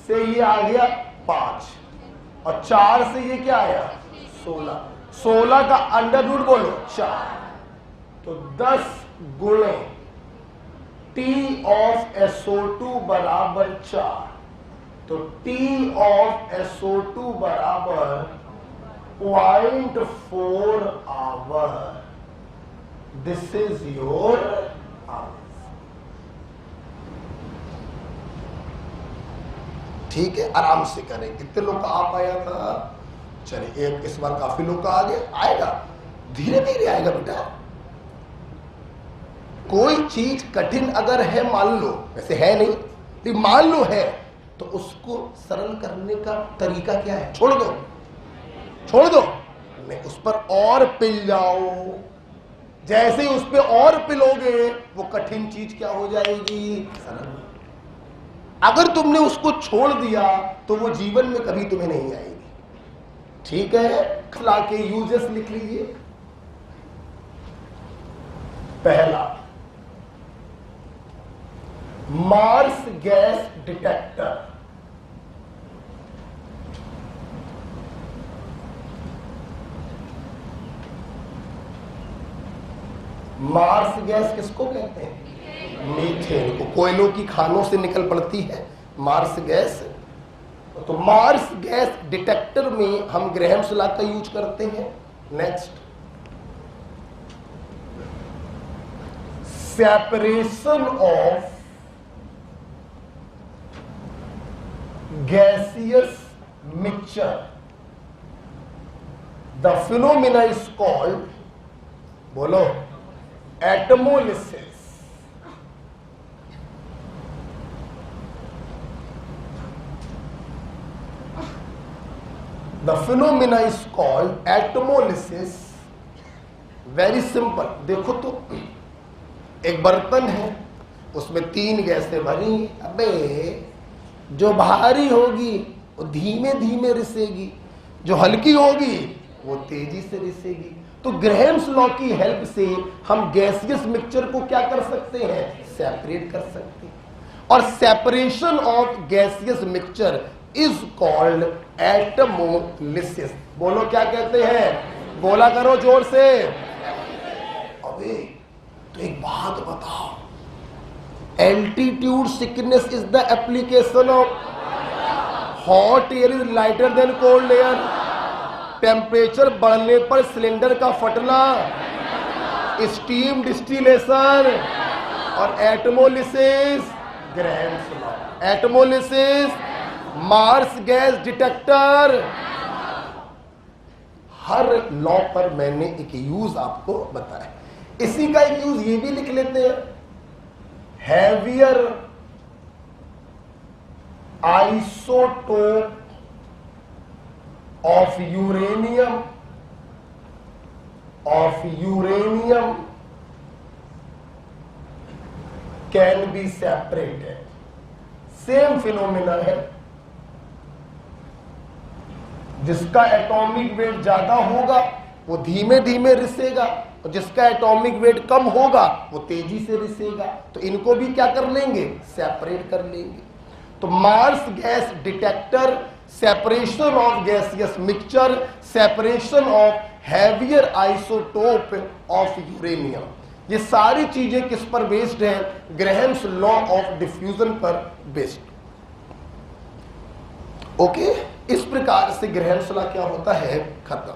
Speaker 1: से ये आ गया 5 और 4 से ये क्या आया? 16। 16 का अंडर रूट बोलो 4, तो 10 गुणे T ऑफ SO2 बराबर 4, तो T ऑफ SO2 बराबर 0.4 hour. This is your answer, ठीक है। आराम से करें। कितने लोग का आ पाया था? चलिए, एक इस बार काफी लोग का आगे आएगा, धीरे धीरे आएगा बेटा। कोई चीज कठिन अगर है, मान लो, वैसे है नहीं, लेकिन मान लो है, तो उसको सरल करने का तरीका क्या है? छोड़ दो, छोड़ दो, नहीं उस पर और पिल जाओ। जैसे ही उस पर और पिलोगे वो कठिन चीज क्या हो जाएगी? सरल। अगर तुमने उसको छोड़ दिया तो वो जीवन में कभी तुम्हें नहीं आएगी, ठीक है। खिला के यूजेस लिख लीजिए। पहला, marsh gas detector. Marsh gas किसको कहते हैं? मीथेन को। कोयलों की खानों से निकल पड़ती है मार्स गैस। तो मार्स गैस डिटेक्टर में हम ग्रेहम्स लॉ का यूज करते हैं। Next, separation of gaseous mixture, the phenomena is called, बोलो, atomolysis. The phenomena is called atomolysis. Very simple. देखो तो एक बर्तन है, उसमें 3 गैसें भरी। अबे जो भारी होगी वो धीमे धीमे रिसेगी, जो हल्की होगी वो तेजी से रिसेगी। तो ग्रेहम्स लॉ की हेल्प से हम गैसियस मिक्सचर को क्या कर सकते हैं? सेपरेट कर सकते हैं। और separation of gaseous mixture is called atmolysis. बोलो क्या कहते हैं? बोला करो जोर से। अबे तो एक बात बताओ, altitude sickness is the application of hot air is lighter than cold air. Temperature बढ़ने पर सिलेंडर का फटना, स्टीम डिस्टिलेशन और एटमोलिसिस, ग्रेहम्स लॉ। एटमोलिसिस, मार्स गैस डिटेक्टर, हर लॉ पर मैंने एक यूज आपको बताया। इसी का एक यूज ये भी लिख लेते हैं, heavier isotope of uranium can be separated. Same phenomena है, जिसका एटॉमिक वेट ज्यादा होगा वो धीमे धीमे रिसेगा, और जिसका एटॉमिक वेट कम होगा वो तेजी से रिसेगा। तो इनको भी क्या कर लेंगे? सेपरेट कर लेंगे। तो marsh gas detector, separation of gaseous mixture, separation of heavier isotope of uranium, ये सारी चीजें किस पर बेस्ड है? ग्रेहम्स लॉ ऑफ डिफ्यूजन पर बेस्ड। ओके, इस प्रकार से ग्रेहम्स लॉ क्या होता है? खत्म।